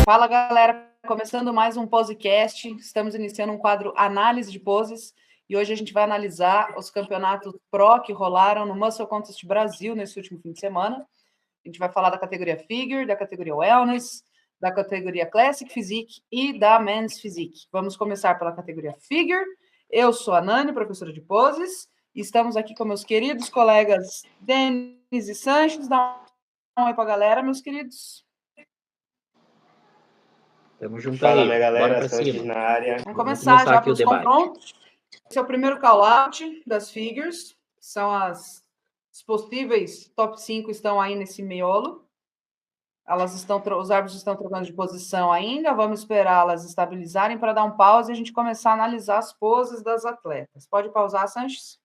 Fala, galera. Começando mais um podcast. Estamos iniciando um quadro Análise de Poses. E hoje a gente vai analisar os campeonatos Pro que rolaram no Muscle Contest Brasil nesse último fim de semana. A gente vai falar da categoria Figure, da categoria Wellness, da categoria Classic Physique e da Men's Physique. Vamos começar pela categoria Figure. Eu sou a Nani, professora de poses. E estamos aqui com meus queridos colegas Denis e Sanches. Dá um oi para a galera, meus queridos. Tamo junto. Fala, aí. minha galera, Bora pra cima. na área. Vamos começar já pelos confrontos. Esse é o primeiro call-out das figures. São os possíveis top 5 estão aí nesse miolo. Os árbitros estão trocando de posição ainda. Vamos esperar elas estabilizarem para dar um pause e a gente começar a analisar as poses das atletas. Pode pausar, Sanches?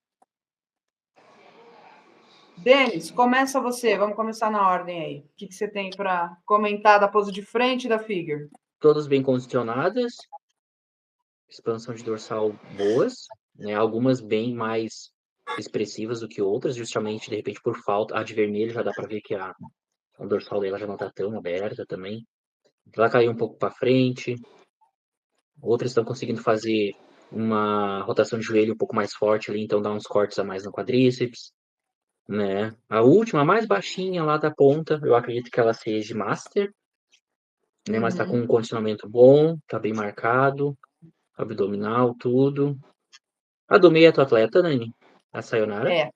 Denis, começa você. Vamos começar na ordem aí. O que você tem para comentar da pose de frente da figure? Todas bem condicionadas, expansão de dorsal boas, né? Algumas bem mais expressivas do que outras, justamente, de repente, por falta. A de vermelho já dá para ver que a dorsal dela já não está tão aberta também. Ela caiu um pouco para frente. Outras estão conseguindo fazer uma rotação de joelho um pouco mais forte ali, então dá uns cortes a mais no quadríceps, né? A última, a mais baixinha lá da ponta, eu acredito que ela seja Master, né? Mas tá com um condicionamento bom, tá bem marcado, abdominal, tudo. A do meio é tua atleta, Nani? A Sayonara? É.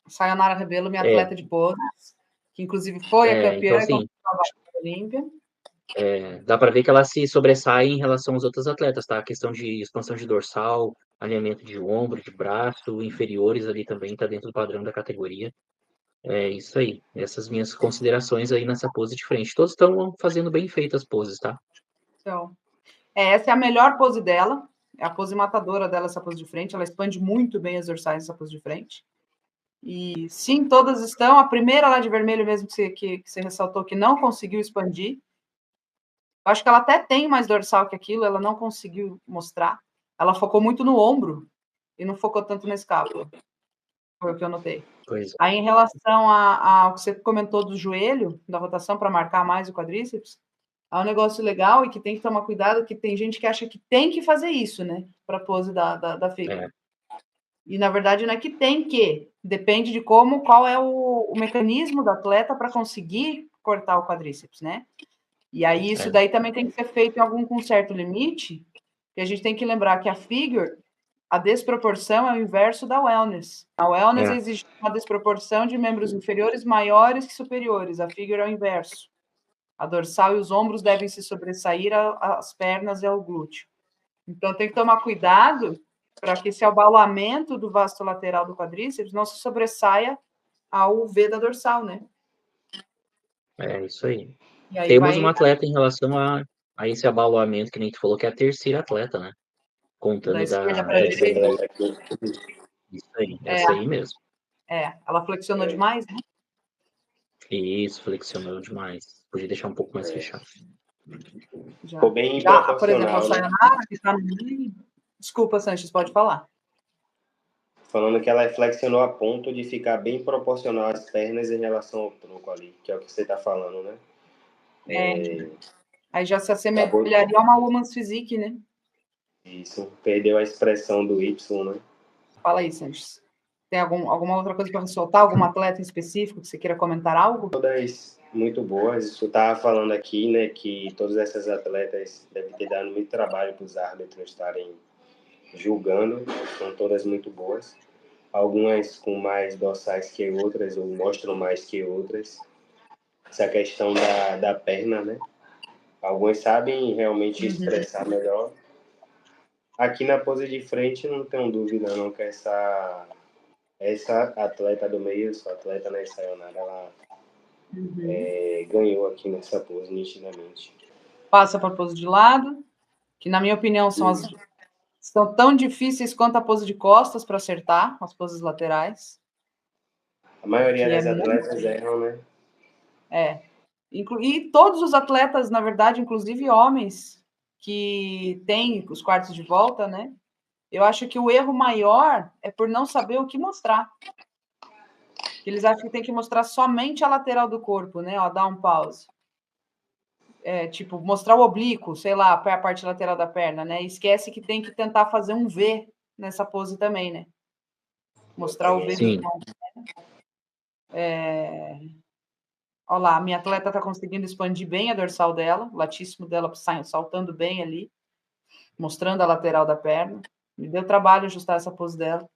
A Sayonara Rebelo, minha atleta de poses, que inclusive foi a campeã então, assim, da Olímpia. Dá para ver que ela se sobressai em relação às outras atletas, tá? A questão de expansão de dorsal, alinhamento de ombro, de braço, inferiores ali também tá dentro do padrão da categoria. É isso aí. Essas minhas considerações aí nessa pose de frente. Todos estão fazendo bem feitas as poses, tá? Então, essa é a melhor pose dela. É a pose matadora dela, essa pose de frente. Ela expande muito bem as dorsais nessa pose de frente. E sim, todas estão. A primeira lá de vermelho mesmo que você ressaltou que não conseguiu expandir. Eu acho que ela até tem mais dorsal que aquilo, ela não conseguiu mostrar. Ela focou muito no ombro e não focou tanto na escápula. Foi o que eu notei. Pois é. Aí, em relação ao que você comentou do joelho, da rotação para marcar mais o quadríceps, é um negócio legal e que tem que tomar cuidado, que tem gente que acha que tem que fazer isso, né? Para a pose da figura. E, na verdade, não é que tem que. Depende de qual é o mecanismo do atleta para conseguir cortar o quadríceps, né? E aí, isso daí também tem que ser feito com certo limite. E a gente tem que lembrar que a figure, a desproporção é o inverso da wellness. A wellness existe uma desproporção de membros inferiores maiores que superiores. A figure é o inverso. A dorsal e os ombros devem se sobressair às pernas e ao glúteo. Então, tem que tomar cuidado para que esse abalamento do vasto lateral do quadríceps não se sobressaia ao V da dorsal, né? É isso aí. Aí temos uma atleta em relação a esse abalamento, que nem tu falou, que é a terceira atleta, né? Contando da esquerda para a direita. Isso aí, essa aí mesmo. Ela flexionou demais, né? Isso, flexionou demais. Podia deixar um pouco mais fechado. Ficou bem por exemplo, a Sayonara, que está no meio. Desculpa, Sanches, pode falar. Falando que ela flexionou a ponto de ficar bem proporcional às pernas em relação ao tronco ali, que é o que você está falando, né? Aí já se assemelharia a uma woman's physique, né? Isso, perdeu a expressão do Y, né? Fala aí, Sanches. Tem alguma outra coisa para ressaltar? Algum atleta em específico que você queira comentar algo? Todas muito boas. Isso estava falando aqui, né, que todas essas atletas devem ter dado muito trabalho para os árbitros estarem julgando. São todas muito boas. Algumas com mais dorsais que outras, ou mostram mais que outras. Essa questão da perna, né? Algumas sabem realmente expressar melhor. Aqui na pose de frente, não tenho dúvida não que essa atleta do meio, essa atleta na Sayonara, ela ganhou aqui nessa pose, nitidamente. Passa para a pose de lado, que na minha opinião são tão difíceis quanto a pose de costas para acertar, as poses laterais. A maioria das atletas erram, né? E todos os atletas, na verdade, inclusive homens, que têm os quartos de volta, né? Eu acho que o erro maior é por não saber o que mostrar. Eles acham que tem que mostrar somente a lateral do corpo, né? Ó, dá um pause. tipo, mostrar o oblíquo, sei lá, a parte lateral da perna, né? Esquece que tem que tentar fazer um V nessa pose também, né? Mostrar o V do tronco. Olha lá, a minha atleta está conseguindo expandir bem a dorsal dela, o latíssimo dela saltando bem ali, mostrando a lateral da perna. Me deu trabalho ajustar essa pose dela.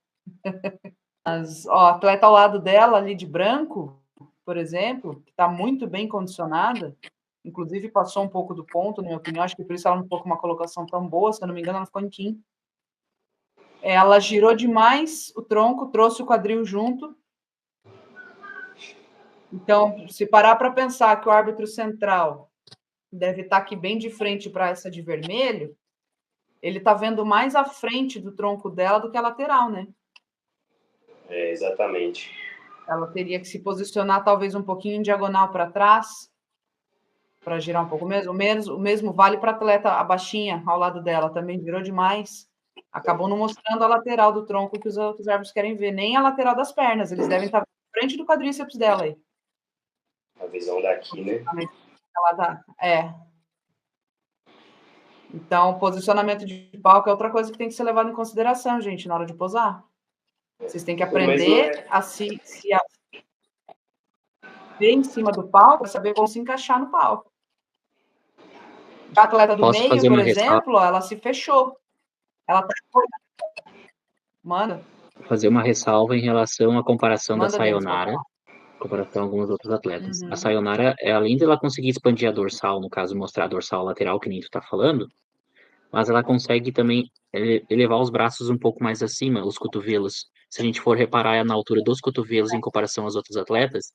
Mas, ó, a atleta ao lado dela, ali de branco, por exemplo, que está muito bem condicionada, inclusive passou um pouco do ponto, na minha opinião, acho que por isso ela não ficou com uma colocação tão boa, se eu não me engano, ela ficou em quinto. Ela girou demais o tronco, trouxe o quadril junto. Então, se parar para pensar que o árbitro central deve estar aqui bem de frente para essa de vermelho, ele está vendo mais à frente do tronco dela do que a lateral, né? Exatamente. Ela teria que se posicionar talvez um pouquinho em diagonal para trás, para girar um pouco mesmo. O mesmo vale para a atleta, a baixinha ao lado dela, também virou demais. Acabou não mostrando a lateral do tronco que os outros árbitros querem ver, nem a lateral das pernas. Eles devem estar frente do quadríceps dela aí. A visão daqui, né? Ela dá. Então, posicionamento de palco é outra coisa que tem que ser levado em consideração, gente, na hora de posar. Vocês têm que aprender a se ver em cima do palco para saber como se encaixar no palco. A atleta do meio, por exemplo, ela se fechou. Ela tá... Manda. Fazer uma ressalva em relação à comparação da Sayonara, em comparação a alguns outros atletas. A Sayonara, além de ela conseguir expandir a dorsal, no caso, mostrar a dorsal lateral, que nem tu tá falando, mas ela consegue também elevar os braços um pouco mais acima, os cotovelos. Se a gente for reparar na altura dos cotovelos em comparação aos outros atletas,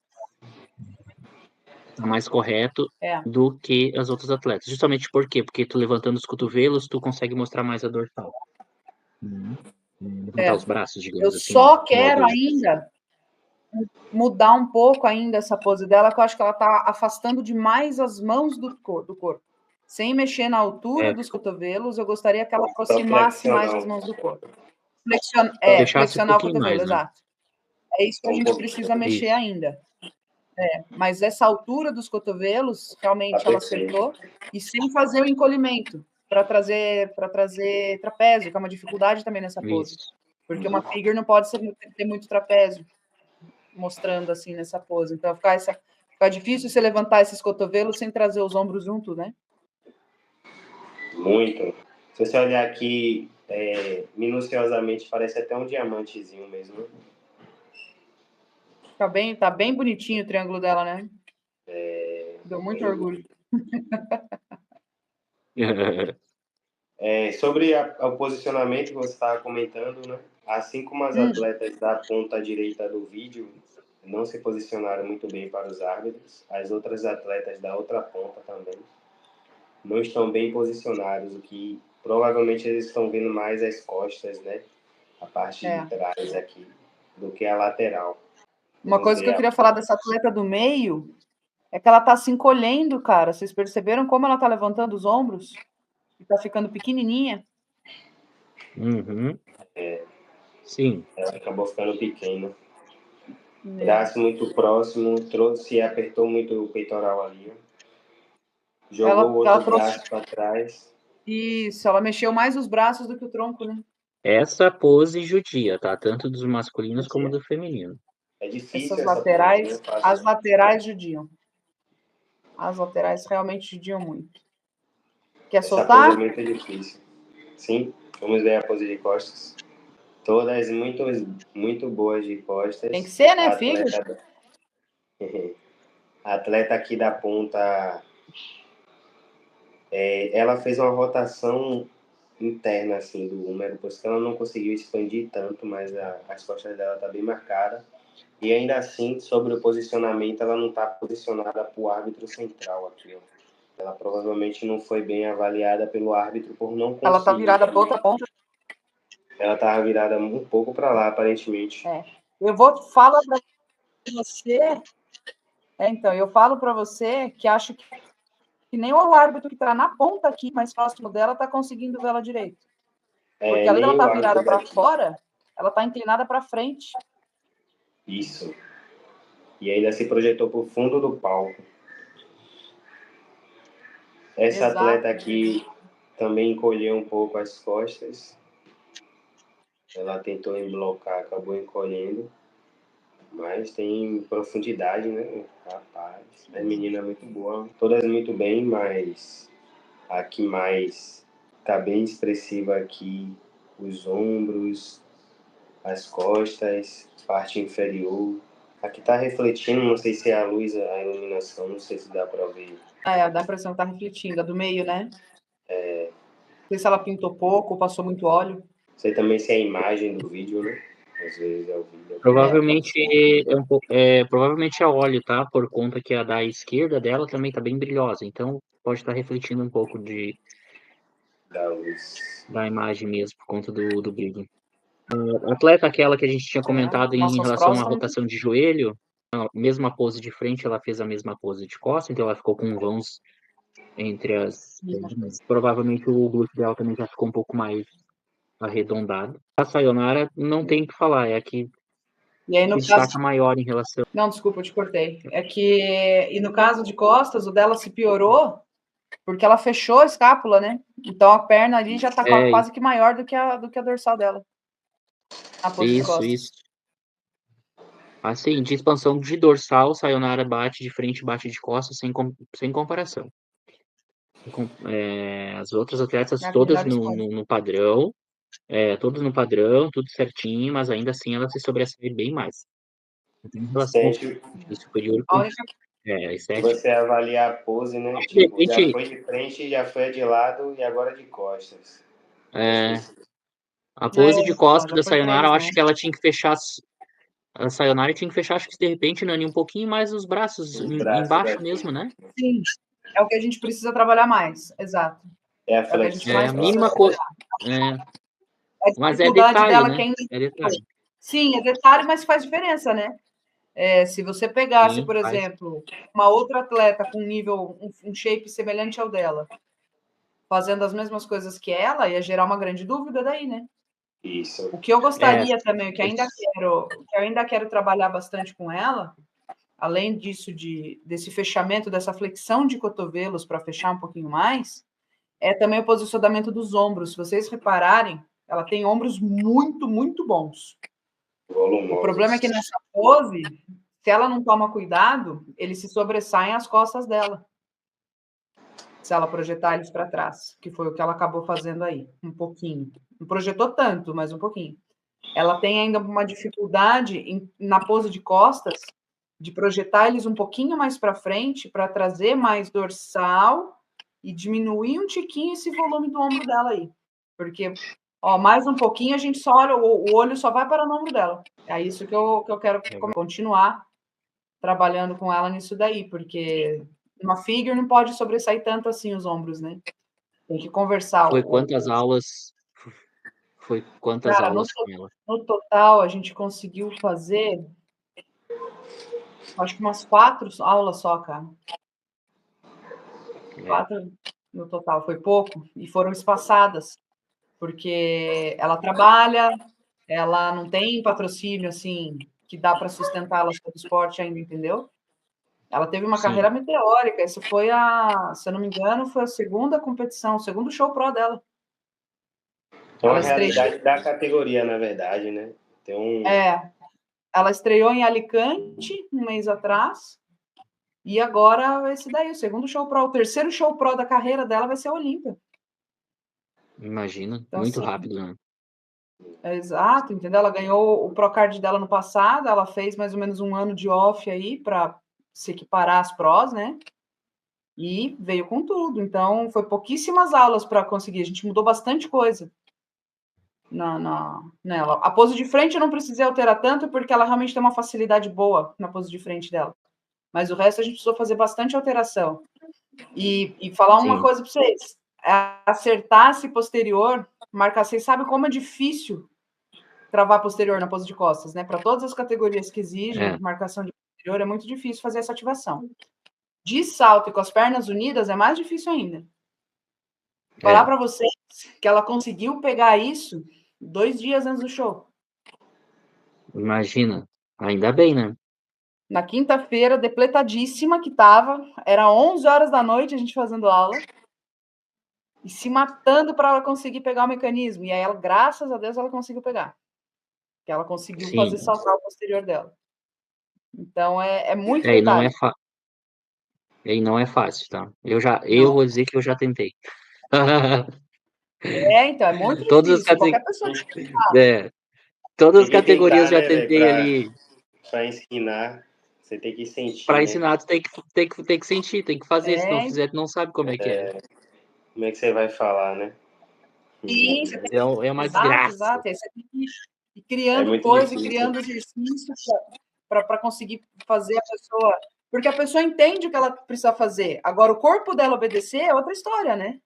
tá mais correto do que as outras atletas. Justamente por quê? Porque tu levantando os cotovelos, tu consegue mostrar mais a dorsal. Levantar os braços, digamos assim. Eu só quero ainda mudar um pouco ainda essa pose dela, que eu acho que ela tá afastando demais as mãos do corpo. Sem mexer na altura dos cotovelos, eu gostaria que ela aproximasse mais as mãos do corpo. Flexionar o cotovelo, mais, exato. Né? É isso que a gente precisa mexer ainda. Mas essa altura dos cotovelos, realmente ela acertou, e sem fazer o encolhimento, para trazer trapézio, que é uma dificuldade também nessa pose. Isso. Porque uma figure não pode ter muito trapézio, mostrando assim nessa pose. Então, fica difícil você levantar esses cotovelos sem trazer os ombros junto, né? Muito. Se você olhar aqui minuciosamente, parece até um diamantezinho mesmo. Tá bem bonitinho o triângulo dela, né? Deu muito orgulho. Sobre o posicionamento que você estava comentando, né? Assim como as atletas da ponta direita do vídeo não se posicionaram muito bem para os árbitros, as outras atletas da outra ponta também não estão bem posicionados, o que provavelmente eles estão vendo mais as costas, né? A parte de trás aqui, do que a lateral. Uma coisa que eu queria falar dessa atleta do meio é que ela tá se encolhendo, cara. Vocês perceberam como ela tá levantando os ombros? E tá ficando pequenininha? Uhum. Sim. Ela acabou ficando pequena. Braço muito próximo, apertou muito o peitoral ali. Jogou o outro braço para trás. Isso, ela mexeu mais os braços do que o tronco, né? Essa pose judia, tá? Tanto dos masculinos como do feminino. É difícil essas laterais, as laterais judiam. As laterais realmente judiam muito. Quer soltar? Essa pose é muito difícil. Sim, vamos ver a pose de costas. Todas muito boas de costas. Tem que ser, né, filho? A atleta aqui da ponta, ela fez uma rotação interna assim do húmero, por isso que ela não conseguiu expandir tanto, mas as costas dela tá bem marcada. E ainda assim, sobre o posicionamento, ela não está posicionada para o árbitro central aqui, ó. Ela provavelmente não foi bem avaliada pelo árbitro por não conseguir. Ela está virada para outra ponta. Ela estava virada um pouco para lá, aparentemente. Eu vou falar para você. Então, eu falo para você que acho que nem o árbitro que está na ponta aqui, mais próximo dela, está conseguindo ver ela direito. Porque além dela estar virada para fora, ela está inclinada para frente. Isso. E ainda se projetou para o fundo do palco. Essa Exato. atleta aqui também encolheu um pouco as costas. Ela tentou emblocar, acabou encolhendo. Mas tem profundidade, né? Rapaz, a menina é muito boa. Todas muito bem, mas a que mais tá bem expressiva aqui, os ombros, as costas, parte inferior. Aqui tá refletindo, não sei se é a luz, a iluminação, não sei se dá para ver. Dá a impressão que tá refletindo, a do meio, né? Não sei se ela pintou pouco ou passou muito óleo. Sei também se é a imagem do vídeo, né? Às vezes é o vídeo. Provavelmente provavelmente é óleo, tá? Por conta que a da esquerda dela também tá bem brilhosa, então pode estar refletindo um pouco Da luz. da imagem mesmo, por conta do brilho. A atleta aquela que a gente tinha comentado em Nossas relação à próximas. rotação de joelho, a mesma pose de frente, ela fez a mesma pose de costas, então ela ficou com vãos entre as pernas. Provavelmente o glúteo dela também já ficou um pouco mais arredondado. A Sayonara não tem o que falar, é a que E aí, se no destaca caso. maior em relação. Não, desculpa, eu te cortei. É que. E no caso de costas, o dela se piorou porque ela fechou a escápula, né? Então a perna ali já tá É, quase que maior do que a dorsal dela. A pose de costas. isso. Assim, de expansão de dorsal, Sayonara bate de frente, bate de costas, sem comparação. As outras atletas É a que todas melhor no, expõe. no, no padrão, todas no padrão, tudo certinho, mas ainda assim ela se sobressai bem mais. Em relação ao Sente, superior, A única. estética. você avalia a pose, né? De Tipo, já repente, foi de frente, já foi de lado e agora de costas. é, a É, pose de costas já da foi Sayonara, 3, eu né? acho que ela tinha que fechar. A Sayonara tinha que fechar, acho que de repente, Nani, um pouquinho mais os braços Os braços embaixo aqui. mesmo, né? Sim, é o que a gente precisa trabalhar mais. Exato. É a É o que a gente É flexão a mais só. precisa mínima coisa. trabalhar. A Mas é dificuldade detalhe, dela que né? ainda. É detalhe. Sim, é detalhe, mas faz diferença, né? Se você pegasse, Sim, por faz. exemplo, uma outra atleta com um shape semelhante ao dela, fazendo as mesmas coisas que ela, ia gerar uma grande dúvida daí, né? Isso. O que eu É, gostaria também, o que eu ainda quero trabalhar bastante com ela, além disso, desse fechamento, dessa flexão de cotovelos para fechar um pouquinho mais, é também o posicionamento dos ombros. Se vocês repararem, ela tem ombros muito, muito bons. O problema é que Volumosos. nessa pose, se ela não toma cuidado, eles se sobressaem as costas dela. Se ela projetar eles para trás, que foi o que ela acabou fazendo aí, um pouquinho. Não projetou tanto, mas um pouquinho. Ela tem ainda uma dificuldade na pose de costas, de projetar eles um pouquinho mais para frente, para trazer mais dorsal e diminuir um tiquinho esse volume do ombro dela aí. Porque, mais um pouquinho a gente só olha, o olho só vai para o ombro dela. É isso que eu quero continuar trabalhando com ela nisso daí, porque uma figure não pode sobressair tanto assim os ombros, né? Tem que conversar. foi quantas aulas? Foi quantas Cara, aulas com ela? no total, a gente conseguiu fazer, acho que umas 4 aulas só, cara. 4 no total, foi pouco, e foram espaçadas, porque ela trabalha, ela não tem patrocínio, assim, que dá para sustentar ela sobre o esporte ainda, entendeu? Ela teve uma Sim. carreira meteórica, isso foi se eu não me engano, foi a segunda competição, o segundo show pro dela. É uma Ela estreou, realidade da categoria, na verdade, né? Tem ela estreou em Alicante um mês atrás, e agora esse daí, o segundo show pro, o terceiro show pro da carreira dela vai ser a Olímpia. Imagina, Então, muito assim, rápido, né? exato, entendeu? Ela ganhou o Procard dela no passado, ela fez mais ou menos um ano de off aí para se equiparar às pros, né? E veio com tudo. Então, foi pouquíssimas aulas para conseguir. A gente mudou bastante coisa nela. A pose de frente eu não precisei alterar tanto, porque ela realmente tem uma facilidade boa na pose de frente dela. Mas o resto a gente precisou fazer bastante alteração. E falar uma Sim. coisa para vocês: acertar esse posterior, marcar, vocês sabem como é difícil travar posterior na pose de costas, né? Para todas as categorias que exigem marcação de posterior, é muito difícil fazer essa ativação. De salto e com as pernas unidas é mais difícil ainda. Falar para vocês que ela conseguiu pegar isso 2 dias antes do show. Imagina. Ainda bem, né? Na quinta-feira, depletadíssima que tava, era 11 horas da noite a gente fazendo aula. e se matando para ela conseguir pegar o mecanismo. E aí, ela, graças a Deus, ela conseguiu pegar. Que ela conseguiu Sim. fazer saltar o posterior dela. Então, é muito E não é detalhe. e não é fácil, tá? Eu Não. vou dizer que eu já tentei. Então, é muito Todas as difícil. Qualquer pessoa todas as Tem que categorias tentar, já né, velho? tentei ali. Pra ensinar, você tem que sentir, Para né? ensinar, tu tem que sentir, tem que fazer. Se não fizer, tu não sabe como é que é. Como é que você vai falar, né? Sim, você tem É uma exato, desgraça. exato. Aí você tem que ir É criando muito coisa e difícil. criando exercícios para conseguir fazer a pessoa. Porque a pessoa entende o que ela precisa fazer. Agora, o corpo dela obedecer é outra história, né?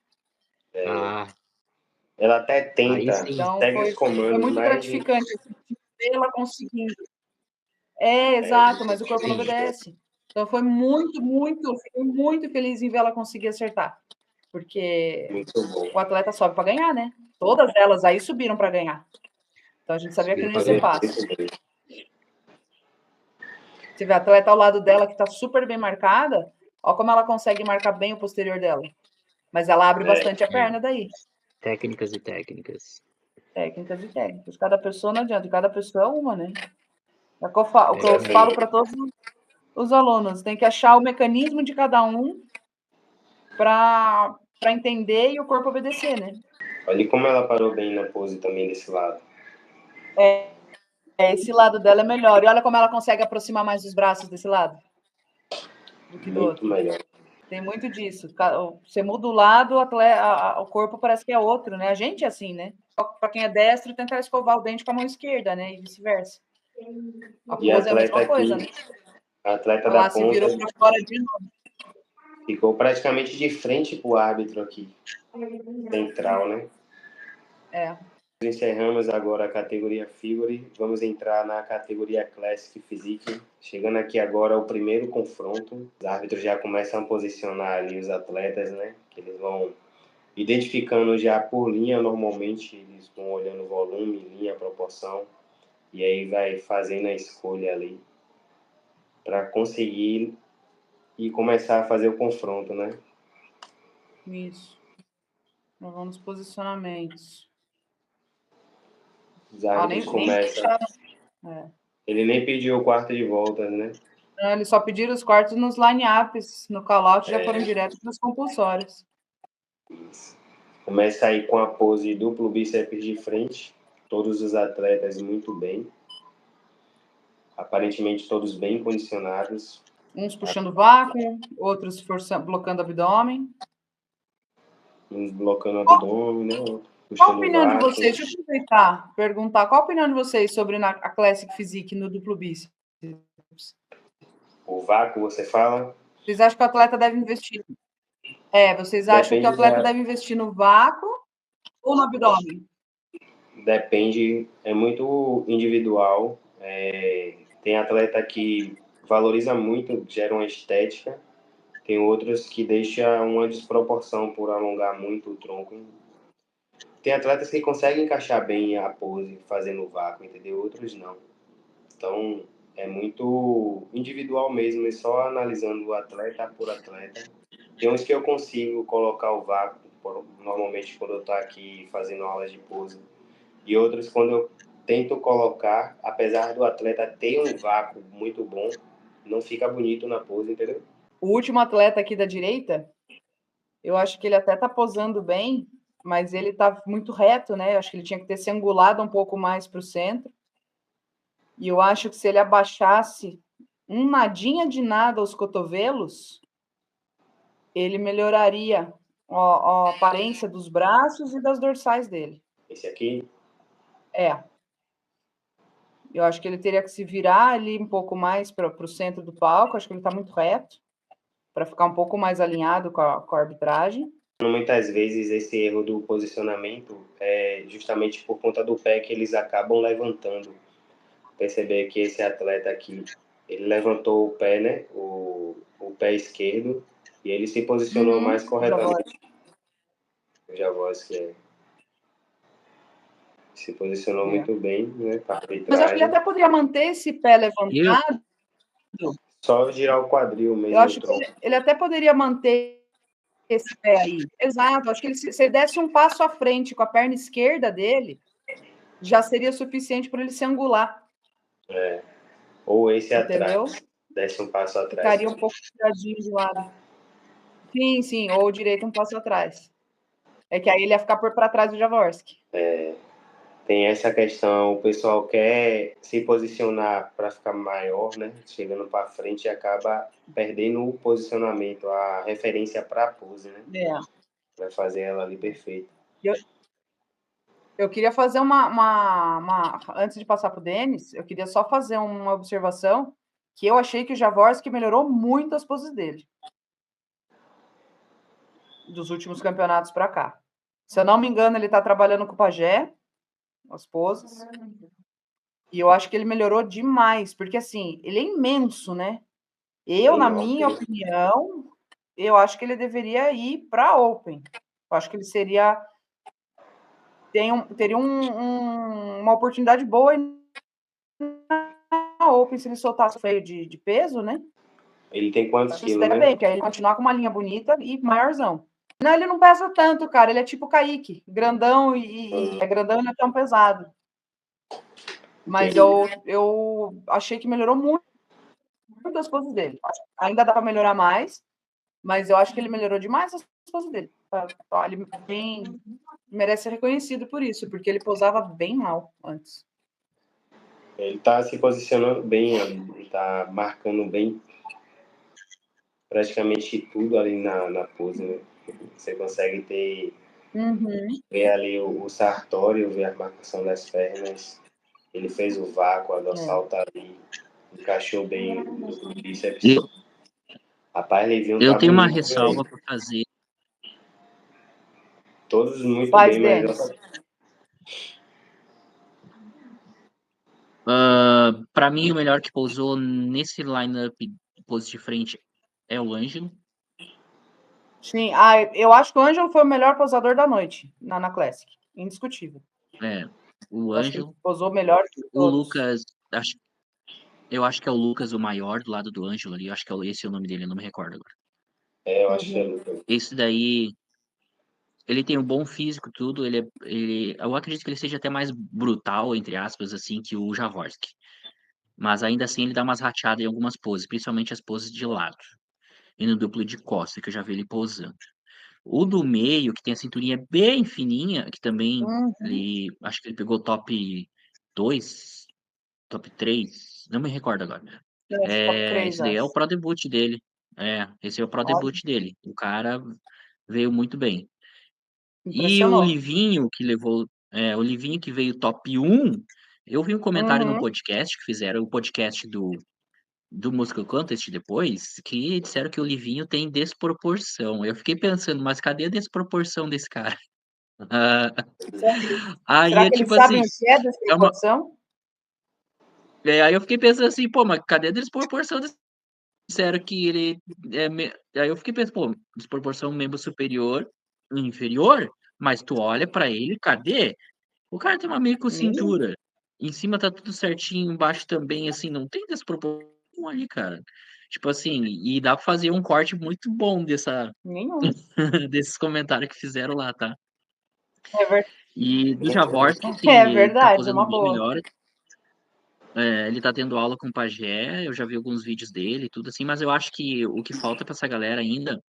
Ah, Ela até aí tenta, sim. Então, segue os foi comandos, muito mas gratificante assim, ver ela conseguindo. Exato, mas o corpo não Sim. obedece. Então, foi fiquei muito feliz em ver ela conseguir acertar. Porque muito bom. o atleta sobe para ganhar, né? Todas elas aí subiram para ganhar. Então, a gente sabia que não ia ser fácil. Você vê a atleta ao lado dela que está super bem marcada, olha como ela consegue marcar bem o posterior dela. Mas ela abre bastante a perna daí. Técnicas e técnicas. Técnicas e técnicas. Cada pessoa não adianta, cada pessoa é uma, né? É o que eu falo para todos os alunos, tem que achar o mecanismo de cada um para entender e o corpo obedecer, né? Olha como ela parou bem na pose também desse lado. Esse lado dela é melhor. E olha como ela consegue aproximar mais os braços desse lado do que do Muito outro. melhor. Tem muito disso. Você muda o lado, o corpo parece que é outro, né? A gente é assim, né? Para quem é destro, tentar escovar o dente com a mão esquerda, né? E vice-versa. A E a pose é a mesma atleta coisa, aqui, né? a atleta Olha da lá, se ponta, virou para fora de novo. ficou praticamente de frente pro árbitro aqui. Central, né? Encerramos agora a categoria Figure, vamos entrar na categoria Classic Physique. Chegando aqui agora o primeiro confronto, os árbitros já começam a posicionar ali os atletas, né? Que eles vão identificando já por linha, normalmente eles vão olhando volume, linha, proporção, e aí vai fazendo a escolha ali para conseguir e começar a fazer o confronto, né? Isso. Nós vamos nos posicionamentos. Os árbitros começam. Ele nem pediu o quarto de volta, né? Não, eles só pediram os quartos nos line-ups, no call-out já foram direto para os compulsórios. Isso. Começa aí com a pose duplo bíceps de frente, todos os atletas muito bem, aparentemente todos bem condicionados. Uns puxando vácuo, outros blocando o abdômen. Uns blocando o abdômen, né? Qual a Puxando opinião de vácuo. vocês? Deixa eu aproveitar, perguntar. Qual a opinião de vocês sobre a Classic Physique no duplo bíceps? O vácuo, você fala? Vocês acham que o atleta deve investir? Vocês acham que o atleta deve investir no vácuo ou no abdômen? Depende, é muito individual. Tem atleta que valoriza muito, gera uma estética. Tem outros que deixam uma desproporção por alongar muito o tronco. Tem atletas que conseguem encaixar bem a pose fazendo o vácuo, entendeu? Outros não. Então, é muito individual mesmo, é só analisando o atleta por atleta. Tem uns que eu consigo colocar o vácuo, normalmente quando eu estou aqui fazendo aulas de pose. E outros quando eu tento colocar, apesar do atleta ter um vácuo muito bom, não fica bonito na pose, entendeu? O último atleta aqui da direita, eu acho que ele até tá posando bem, mas ele tá muito reto, né? Eu acho que ele tinha que ter se angulado um pouco mais para o centro. E eu acho que se ele abaixasse um nadinha de nada aos cotovelos, ele melhoraria a aparência dos braços e das dorsais dele. Esse aqui? Eu acho que ele teria que se virar ali um pouco mais para o centro do palco. Acho que ele está muito reto, para ficar um pouco mais alinhado com a arbitragem. Muitas vezes esse erro do posicionamento é justamente por conta do pé que eles acabam levantando. Perceber que esse atleta aqui, ele levantou o pé, né? O pé esquerdo, e ele se posicionou mais corretamente. O Javois que se posicionou muito bem, né? Para arbitragem. Mas acho que ele até poderia manter esse pé levantado. Só girar o quadril mesmo. Eu acho que ele até poderia manter esse pé aí. Exato, acho que se ele desse um passo à frente com a perna esquerda dele, já seria suficiente para ele se angular. Ou esse entendeu? atrás, desce um passo atrás. Ficaria um pouco tiradinho de lado. Sim, ou direito um passo atrás. É que aí ele ia ficar por para trás do Jaworski. Tem essa questão, o pessoal quer se posicionar para ficar maior, né? Chegando para frente e acaba perdendo o posicionamento, a referência para a pose, né? Vai fazer ela ali perfeita. Eu queria fazer antes de passar para o Denis, eu queria só fazer uma observação que eu achei que o Jaworski melhorou muito as poses dele. Dos últimos campeonatos para cá. Se eu não me engano, ele está trabalhando com o Pajé, as poses. E eu acho que ele melhorou demais, porque assim, ele é imenso, né? Na minha opinião, eu acho que ele deveria ir para a Open. Eu acho que ele teria uma oportunidade boa na Open se ele soltasse o freio de peso, né? Ele tem quantos quilos, né? Bem, porque aí ele continuar com uma linha bonita e maiorzão. Não, ele não pesa tanto, cara. Ele é tipo Kaique, grandão e é grandão e não é tão pesado. Mas eu achei que melhorou muito as poses dele. Ainda dá para melhorar mais, mas eu acho que ele melhorou demais as poses dele. Ele merece ser reconhecido por isso, porque ele posava bem mal antes. Ele está se posicionando bem ali, ele está marcando bem praticamente tudo ali na pose, né? Você consegue ver ali o Sartório, ver a marcação das pernas. Ele fez o vácuo, a dorsal tá ali, encaixou bem no bíceps. Rapaz, Livinho Eu tá tenho uma bonito, ressalva para fazer. Todos muito bem, mas para mim, o melhor que pousou nesse lineup pose de frente é o Ângelo. Sim, eu acho que o Ângelo foi o melhor posador da noite na Classic, indiscutível. O Ângelo posou melhor que o Lucas, eu acho que é o Lucas o maior do lado do Ângelo ali, eu acho que esse é o nome dele, eu não me recordo agora. eu acho que é Lucas. Esse daí, ele tem um bom físico, tudo, eu acredito que ele seja até mais brutal, entre aspas, assim, que o Jaworski. Mas ainda assim ele dá umas rateadas em algumas poses, principalmente as poses de lado. E no duplo de costa, que eu já vi ele posando. O do meio, que tem a cinturinha bem fininha, que também acho que ele pegou top 2, top 3, não me recordo agora. top 3, Esse daí é o pro debut dele. Esse é o pro debut dele. O cara veio muito bem. E o Livinho que levou, o Livinho que veio top 1, eu vi um comentário no podcast que fizeram, o podcast do Musical Contest depois, que disseram que o Livinho tem desproporção. Eu fiquei pensando, mas cadê a desproporção desse cara? Aí Será é que tipo eles sabem assim, o que é desproporção? aí eu fiquei pensando assim, pô, mas cadê a desproporção desse? Disseram que ele aí eu fiquei pensando, pô, desproporção membro superior e inferior, mas tu olha pra ele, cadê? O cara tem uma micro cintura. Em cima tá tudo certinho, embaixo também, assim, não tem desproporção ali, cara. Tipo assim, e dá pra fazer um corte muito bom desses comentários que fizeram lá, tá? É verdade. E do Jaworski, sim, É ele tá verdade, posando uma bem boa. melhor. Ele tá tendo aula com o Pajé, eu já vi alguns vídeos dele e tudo assim, mas eu acho que o que falta pra essa galera ainda,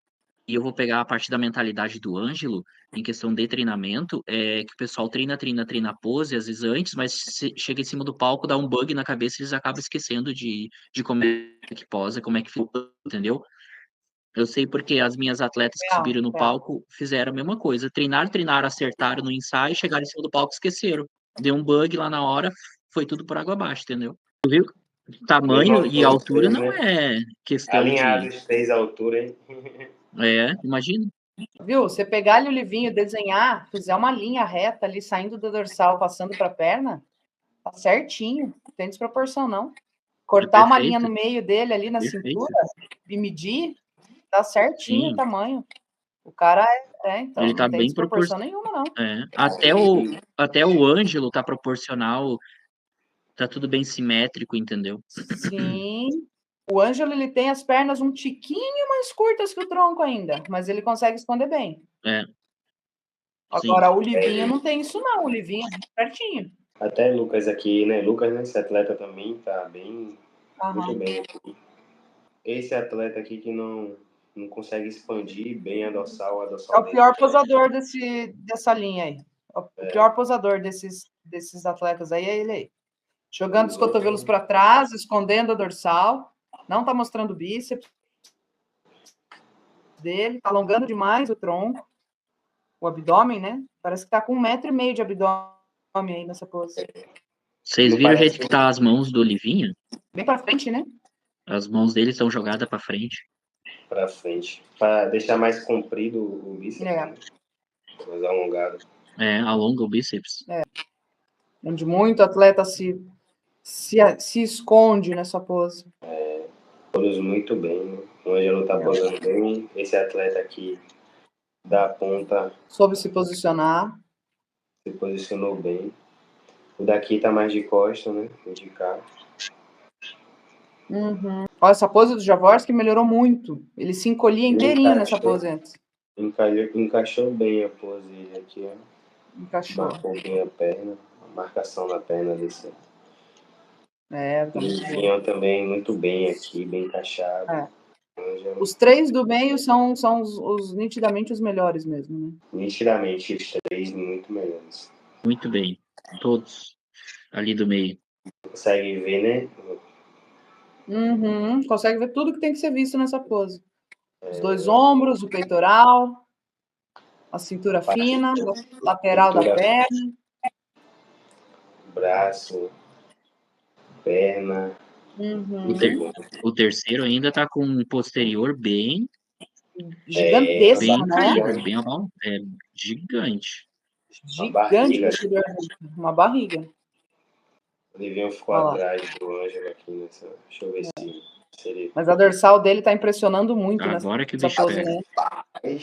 e eu vou pegar a parte da mentalidade do Ângelo, em questão de treinamento, é que o pessoal treina a pose, às vezes antes, mas chega em cima do palco, dá um bug na cabeça e eles acabam esquecendo de como é que posa, como é que fica, entendeu? Eu sei porque as minhas atletas que subiram no palco fizeram a mesma coisa. Treinaram, acertaram no ensaio, chegaram em cima do palco e esqueceram. Deu um bug lá na hora, foi tudo por água abaixo, entendeu? Tu viu? Tamanho e altura não é questão alinhados, 3 altura, hein? Imagina. Viu? Você pegar ali o Livinho, desenhar, fizer uma linha reta ali, saindo do dorsal, passando para a perna, tá certinho. Não tem desproporção, não. Cortar uma linha no meio dele ali na cintura e medir, tá certinho o tamanho. O cara então, ele tá não tem bem desproporção nenhuma, não. Até o Ângelo tá proporcional, tá tudo bem simétrico, entendeu? Sim. O Ângelo, ele tem as pernas um tiquinho mais curtas que o tronco ainda, mas ele consegue esconder bem. É. Agora, o Livinho não tem isso não, o Livinho é muito pertinho. Até Lucas aqui, né? Lucas, né? Esse atleta também tá bem, muito Aham. bem aqui. Esse atleta aqui que não consegue expandir bem a dorsal É o dele. pior posador dessa linha aí. O pior posador desses atletas aí é ele aí. Jogando os cotovelos para trás, escondendo a dorsal, não tá mostrando o bíceps dele, tá alongando demais o tronco, o abdômen, né? Parece que tá com 1,5 m de abdômen aí nessa pose. Vocês Não viram o parece jeito que tá as mãos do Livinho? Bem para frente, né? As mãos dele estão jogadas para frente. para frente, para deixar mais comprido o bíceps, É. né? Mais alongado. É, alonga o bíceps. É. Onde muito atleta se esconde nessa pose. Todos muito bem, né? O Ângelo tá posando bem. Esse atleta aqui da ponta Soube se posicionar. se posicionou bem. O daqui tá mais de costa, né? O de cá. Uhum. Olha, essa pose do Jaworski melhorou muito. Ele se encolhia inteirinho nessa pose antes. Encaixou bem a pose aqui, ó. Encaixou. Marcou bem a perna, a marcação na perna desse. Tá muito Livinho também muito bem aqui, bem encaixado. É. Os 3 do meio são os nitidamente os melhores mesmo, né? Nitidamente, os 3 muito melhores. Muito bem. Todos ali do meio. Consegue ver, né? Uhum. Consegue ver tudo que tem que ser visto nessa pose. Os 2 ombros, o peitoral, a cintura fina, lateral da perna. Braço, perna. Uhum. O terceiro ainda tá com um posterior bem Gigantesco, né? caído, bem abaixo. É gigante. Gigante. Uma barriga. O Livinho ficou atrás do Ângelo aqui nessa. Deixa eu ver se ele. Mas a dorsal dele tá impressionando muito Agora que o nessa bicho pose, pega. né?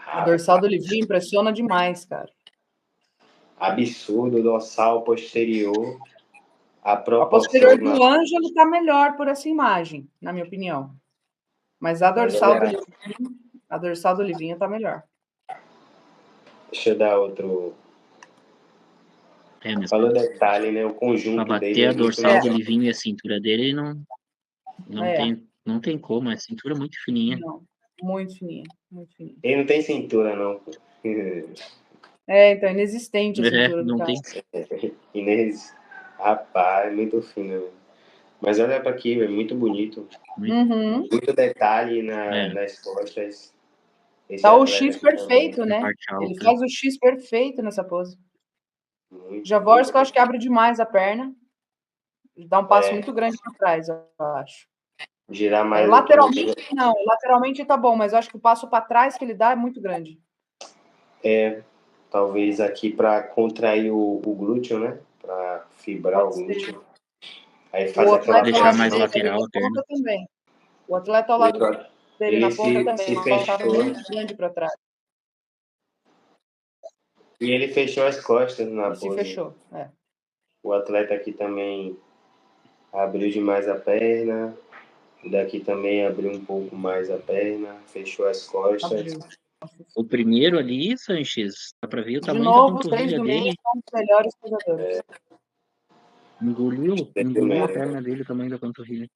A dorsal do Livinho impressiona demais, cara. Absurdo, dorsal posterior. A posterior do Ângelo tá melhor por essa imagem, na minha opinião. Mas a dorsal do Livinho tá melhor. Deixa eu dar outro. Falou detalhe, né? O conjunto pra bater dele. A dorsal do Livinho e a cintura dele não tem como. É cintura muito fininha. Não, muito fininha, muito fininha. Ele não tem cintura, não. Então, inexistente a cintura do cara. Rapaz, muito fino. Mas olha para aqui, é muito bonito. Muito detalhe nas costas. Tá o X perfeito, né? Ele faz o X perfeito nessa pose. Jaworski, eu acho que abre demais a perna. Dá um passo muito grande para trás, eu acho. Girar mais. Lateralmente, não. Lateralmente tá bom, mas eu acho que o passo para trás que ele dá é muito grande. Talvez aqui para contrair o glúteo, né? Para fibrar o glúteo. Aí faz aquela deixar mais lateral a perna. Também. O atleta ao lado dele na ponta também, uma passada muito grande para trás. E ele fechou as costas na pose. Se fechou, O atleta aqui também abriu demais a perna. O daqui também abriu um pouco mais a perna, fechou as costas. O primeiro ali, Sanches, dá pra ver o tamanho novo, da panturrilha dele. São os melhores jogadores. Engoliu a perna dele, o tamanho da panturrilha.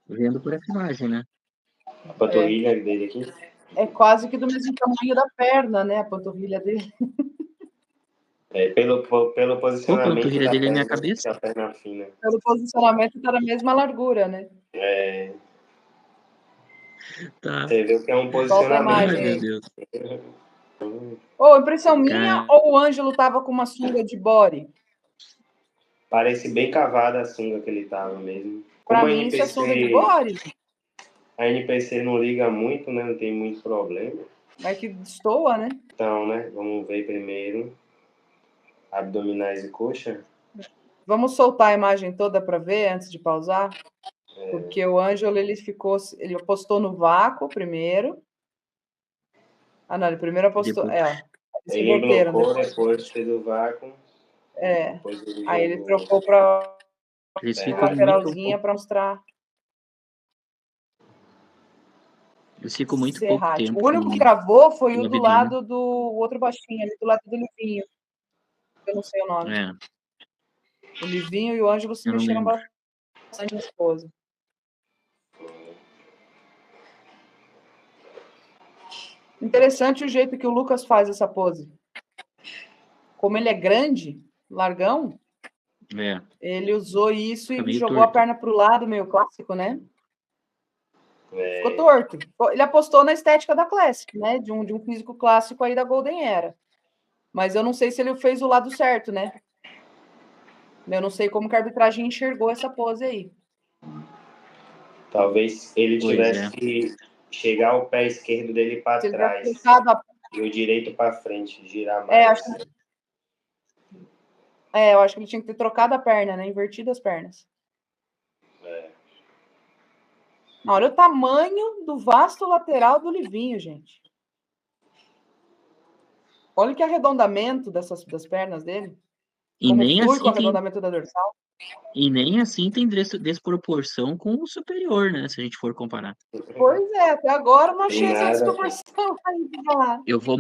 Vendo por essa imagem, né? A panturrilha dele aqui? É quase que do mesmo tamanho da perna, né? A panturrilha dele. Pelo posicionamento. A panturrilha dele é minha cabeça. A perna fina. Pelo posicionamento tá na mesma largura, né? Tá. Você viu que é um posicionamento. Ai, meu Deus. Impressão minha ou o Ângelo tava com uma sunga de body? Parece bem cavada a sunga que ele tava mesmo. Pra mim, isso é sunga de body. A NPC não liga muito, né? Não tem muito problema. É que destoa, né? Então, né? Vamos ver primeiro. Abdominais e coxa. Vamos soltar a imagem toda para ver antes de pausar? Porque o Ângelo, ele apostou no vácuo primeiro. Ah, não, ele primeiro apostou. Ele blocou, depois fez o vácuo. Aí ele trocou para Eles É. ficam muito lateralzinha pouco, para mostrar eles ficam muito pouco Serrate. tempo O único que gravou foi com o a do vidinha. lado do outro baixinho, ali do lado do Livinho. Eu não sei o nome. É, O Livinho e o Ângelo se eu não mexeram lembro. bastante na esposa. Interessante o jeito que o Lucas faz essa pose. Como ele é grande, largão, É, ele usou isso fica e meio jogou a torto. perna para o lado, meio clássico, né? É, Ficou torto. Ele apostou na estética da Classic, né? De um físico clássico aí da Golden Era. Mas eu não sei se ele fez o lado certo, né? Eu não sei como que a arbitragem enxergou essa pose aí. talvez ele Pois tivesse é. que chegar o pé esquerdo dele para Se ele tivesse trás colocado a... e o direito para frente, girar É, mais. eu acho que ele tinha que ter trocado a perna, né? Invertido as pernas. É. Olha o tamanho do vasto lateral do Livinho, gente. Olha que arredondamento das pernas dele. E Como nem flui com o assim tem, arredondamento da dorsal. e nem assim tem desproporção com o superior, né? Se a gente for comparar. Pois é, até agora não achei Tem essa nada, desproporção aí de falar. Eu vou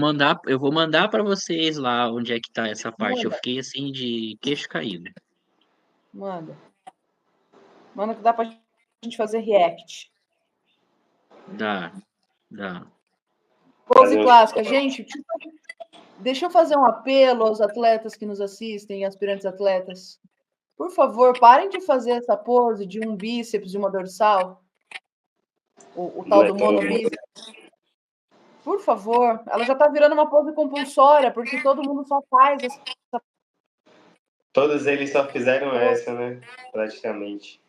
mandar para vocês lá onde é que tá essa parte. Eu Manda, fiquei assim de queixo caído. manda. Manda que dá pra gente fazer react. Dá. Pose fazer um clássica. Gente, deixa eu fazer um apelo aos atletas que nos assistem, aspirantes atletas. Por favor, parem de fazer essa pose de um bíceps e uma dorsal. O tal do monobíceps. Por favor, ela já está virando uma pose compulsória, porque todo mundo só faz essa. Todos eles só fizeram essa, né? Praticamente.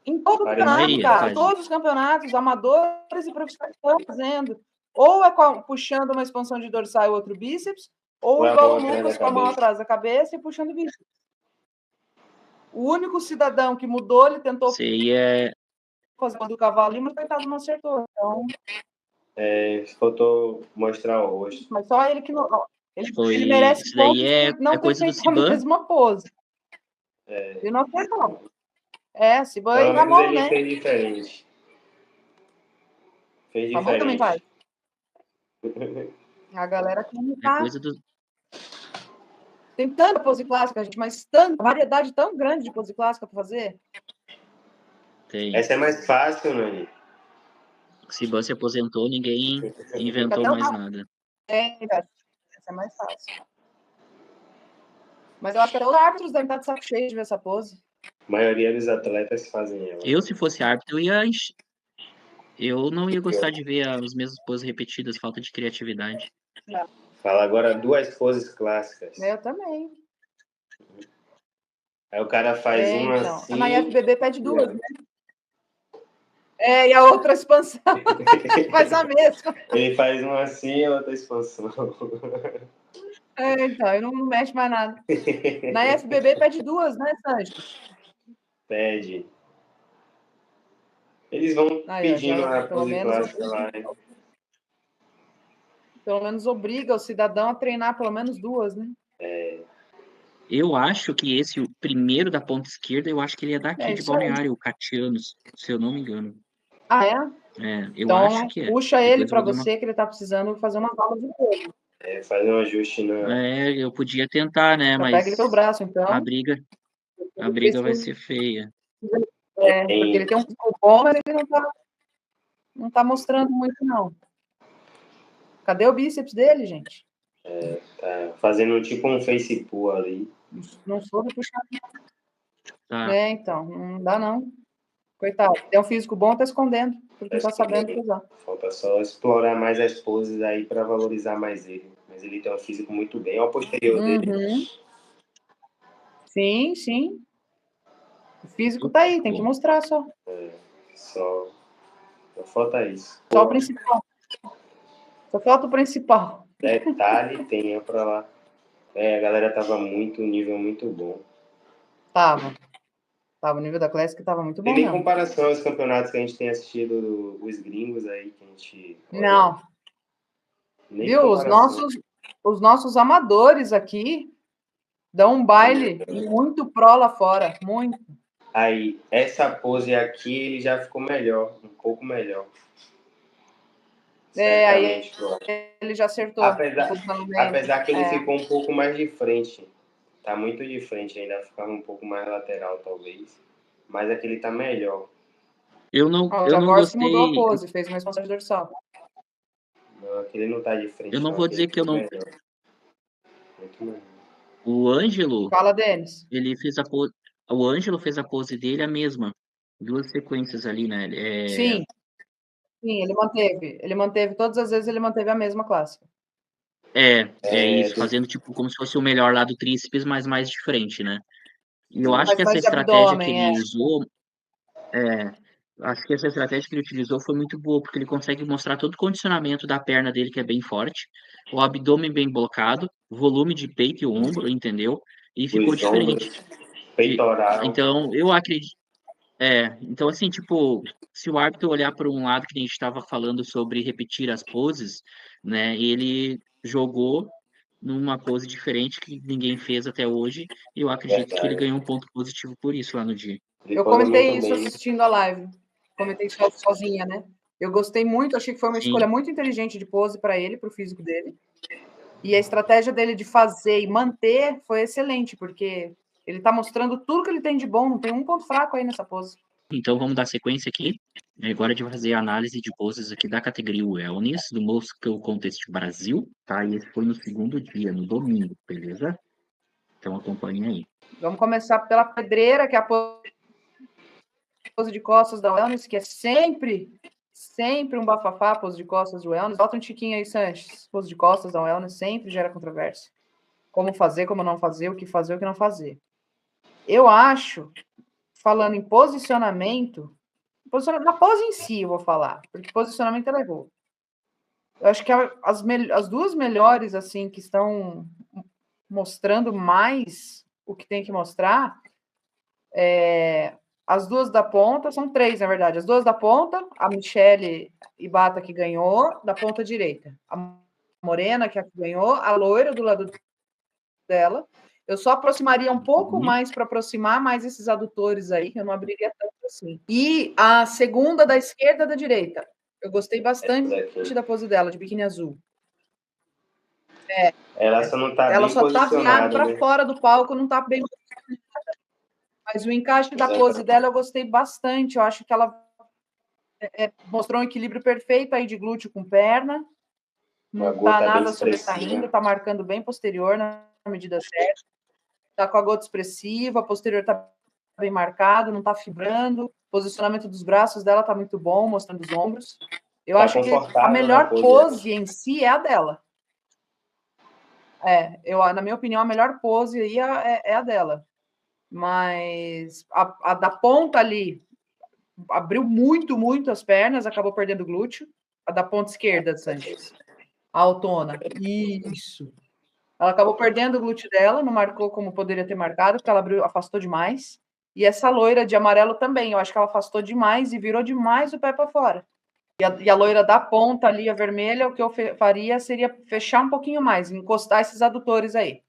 Em todo A campeonato, maioria cara. faz. Todos os campeonatos, amadores e profissionais estão fazendo. Ou é puxando uma expansão de dorsal e outro bíceps, ou a igual mão o atrás Lucas da com a mão cabeça. atrás da cabeça e puxando o bíceps. O único cidadão que mudou, ele tentou Isso aí é. fazer do cavalo, mas coitado não acertou. Então, Faltou mostrar o rosto. mas só ele que não. Foi. Ele merece Isso daí pontos é por não ter coisa do feito a Ciban. mesma pose. É, Ele não acertou. Ciban pelo e menos Ramon, ele né? fez diferente. Fez Ramon também faz. diferente. A galera que não É tá. coisa do. Tem tanta pose clássica, gente, mas tanta variedade tão grande de pose clássica para fazer. Tem. Essa é mais fácil, Nani. Ciban se aposentou, ninguém inventou mais nada. Essa é mais fácil. Mas eu acho que até os árbitros devem estar de saco cheio de ver essa pose. A maioria dos atletas fazem ela. Eu, se fosse árbitro, eu não ia gostar de ver as mesmas poses repetidas, falta de criatividade. Fala agora duas poses clássicas. Eu também. Aí o cara faz uma então. assim. Na IFBB pede duas, né? E a outra expansão faz a mesma. Ele faz uma assim e a outra expansão. Então, ele não mexe mais nada. Na IFBB pede duas, né, Sanches? Pede. Eles vão pedindo a pelo pose menos clássica lá. Pelo menos obriga o cidadão a treinar pelo menos duas, né? Eu acho que esse, o primeiro da ponta esquerda, eu acho que ele é daqui de Isso aí. Balneário, o Catianos, se eu não me engano. Ah, é? Eu então, acho que é. Puxa ele Depois eu para vou dar você, que ele tá precisando fazer uma aula de couro. Fazer um ajuste na. eu podia tentar, né? Pega Mas ele pelo braço, então. a briga vai ser feia. Porque ele tem um pouco bom, mas ele não tá mostrando muito, não. Cadê o bíceps dele, gente? Tá fazendo tipo um face pull ali. Não soube puxar. Tá. Então, não dá, não. Coitado. Tem um físico bom, tá escondendo, porque não tá sabendo usar. Falta só explorar mais as poses aí para valorizar mais ele. Mas ele tem um físico muito bem. Olha o posterior dele. Sim, sim. O físico tá aí, tem que mostrar só. Só falta isso. Só o principal. Só falta o principal. Detalhe, tem para lá. A galera tava nível muito bom. Tava. O nível da Classic tava muito bom. Tem nem comparação aos campeonatos que a gente tem assistido, os gringos aí que a gente. Não. Nem viu? Os nossos amadores aqui Dá um baile muito pró lá fora, muito. Aí, essa pose aqui, ele já ficou melhor, um pouco melhor. Aí Certamente, eu acho. ele já acertou. Apesar que ele ficou um pouco mais de frente. Tá muito de frente ainda, ficava um pouco mais lateral, talvez. Mas aqui ele tá melhor. Eu O não Javorski mudou a gostei. pose, fez uma expansão de dorsal. Não, aqui ele não tá de frente, Eu não vou dizer que eu não. melhor. Muito melhor. O Ângelo, Fala, Denis. ele fez a pose. O Ângelo fez a pose dele a mesma. Duas sequências ali, né? Sim, ele manteve. Ele manteve, todas as vezes ele manteve a mesma clássica. É isso, fazendo tipo como se fosse o melhor lá do tríceps, mas mais de frente, né? E eu acho Mas que essa mais de estratégia que abdômen, ele usou, acho que essa estratégia que ele utilizou foi muito boa, porque ele consegue mostrar todo o condicionamento da perna dele, que é bem forte, o abdômen bem blocado, volume de peito e ombro, entendeu? E ficou Os diferente. ombros, peitoral. Então, eu acredito. Então, assim, tipo, se o árbitro olhar para um lado que a gente estava falando sobre repetir as poses, né? Ele jogou numa pose diferente que ninguém fez até hoje, e eu acredito que ele Verdade. ganhou um ponto positivo por isso lá no dia. Ele eu posa comentei muito isso bem. assistindo a live. Comentei sozinha, né? Eu gostei muito, achei que foi uma escolha Sim. muito inteligente de pose para ele, para o físico dele. E a estratégia dele de fazer e manter foi excelente, porque ele está mostrando tudo que ele tem de bom, não tem um ponto fraco aí nessa pose. Então vamos dar sequência aqui. Agora a gente vai fazer a análise de poses aqui da categoria Wellness, do Muscle Contest Brasil, tá? E esse foi no segundo dia, no domingo, beleza? Então acompanhe aí. Vamos começar pela pedreira, que é a pose de costas da Wellness, que é sempre um bafafá, pose de costas do Wellness. Bota um tiquinho aí, Sanches. Pose de costas da Wellness sempre gera controvérsia. Como fazer, como não fazer, o que fazer, o que não fazer. Eu acho, falando em posicionamento, na pose em si eu vou falar, porque posicionamento ela errou. Eu acho que as duas melhores, assim, que estão mostrando mais o que tem que mostrar, as duas da ponta, são três, na verdade. As duas da ponta, a Michele Ibata que ganhou, da ponta direita. A Morena, que ganhou, a loira do lado dela. Eu só aproximaria um pouco mais para aproximar mais esses adutores aí, eu não abriria tanto assim. E a segunda da esquerda da direita. Eu gostei bastante da pose dela, de biquíni azul. Ela só não tá Ela bem só tá virada posicionada, para né? fora do palco, não tá bem. Mas o encaixe da pose dela eu gostei bastante. Eu acho que ela mostrou um equilíbrio perfeito aí de glúteo com perna. Não tá nada sobressaindo, tá marcando bem posterior na medida certa. Tá com a gota expressiva, posterior tá bem marcado, não tá fibrando. Posicionamento dos braços dela tá muito bom, mostrando os ombros. Eu acho que a melhor pose em si é a dela. Na minha opinião, a melhor pose aí é a dela. Mas a da ponta ali abriu muito as pernas, acabou perdendo o glúteo. A da ponta esquerda, Sanches. A autona. Isso. Ela acabou perdendo o glúteo dela, não marcou como poderia ter marcado, porque ela afastou demais. E essa loira de amarelo também, eu acho que ela afastou demais e virou demais o pé para fora. E a loira da ponta ali, a vermelha, o que eu faria seria fechar um pouquinho mais, encostar esses adutores aí.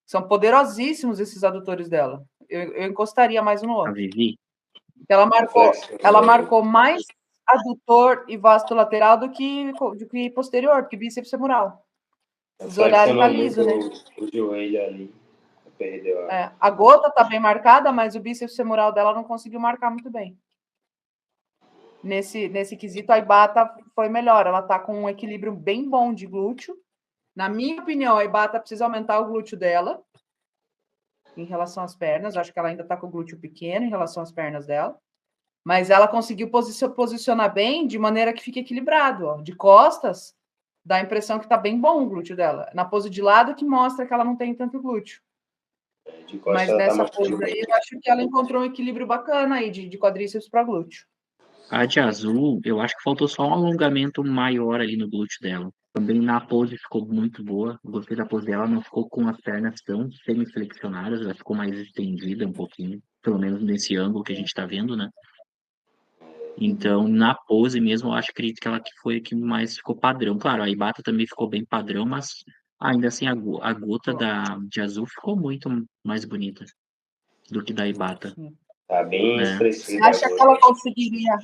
São poderosíssimos esses adutores dela. Eu encostaria mais um no outro. A Vivi? Ela marcou mais adutor e vasto lateral do que posterior, porque bíceps femoral. Os olhares tá liso, né? O joelho ali. Perdeu a gota tá bem marcada, mas o bíceps femoral dela não conseguiu marcar muito bem. Nesse quesito, a Ibata foi melhor. Ela tá com um equilíbrio bem bom de glúteo. Na minha opinião, a Ibata precisa aumentar o glúteo dela em relação às pernas. Eu acho que ela ainda tá com o glúteo pequeno em relação às pernas dela. Mas ela conseguiu posicionar bem de maneira que fique equilibrado. Ó. De costas, dá a impressão que está bem bom o glúteo dela. Na pose de lado, que mostra que ela não tem tanto glúteo. Mas nessa pose aí, eu acho que ela encontrou um equilíbrio bacana aí de quadríceps para glúteo. A de azul, eu acho que faltou só um alongamento maior ali no glúteo dela. Também na pose ficou muito boa. Gostei da pose dela, não ficou com as pernas tão semi-flexionadas, ela ficou mais estendida um pouquinho, pelo menos nesse ângulo que a gente tá vendo, né? Então, na pose mesmo, eu acho que ela que foi a que mais ficou padrão. Claro, a Ibata também ficou bem padrão, mas Ainda assim, a gota de azul ficou muito mais bonita do que da Ibata, Tá bem né? Você expressiva acha que ela conseguiria?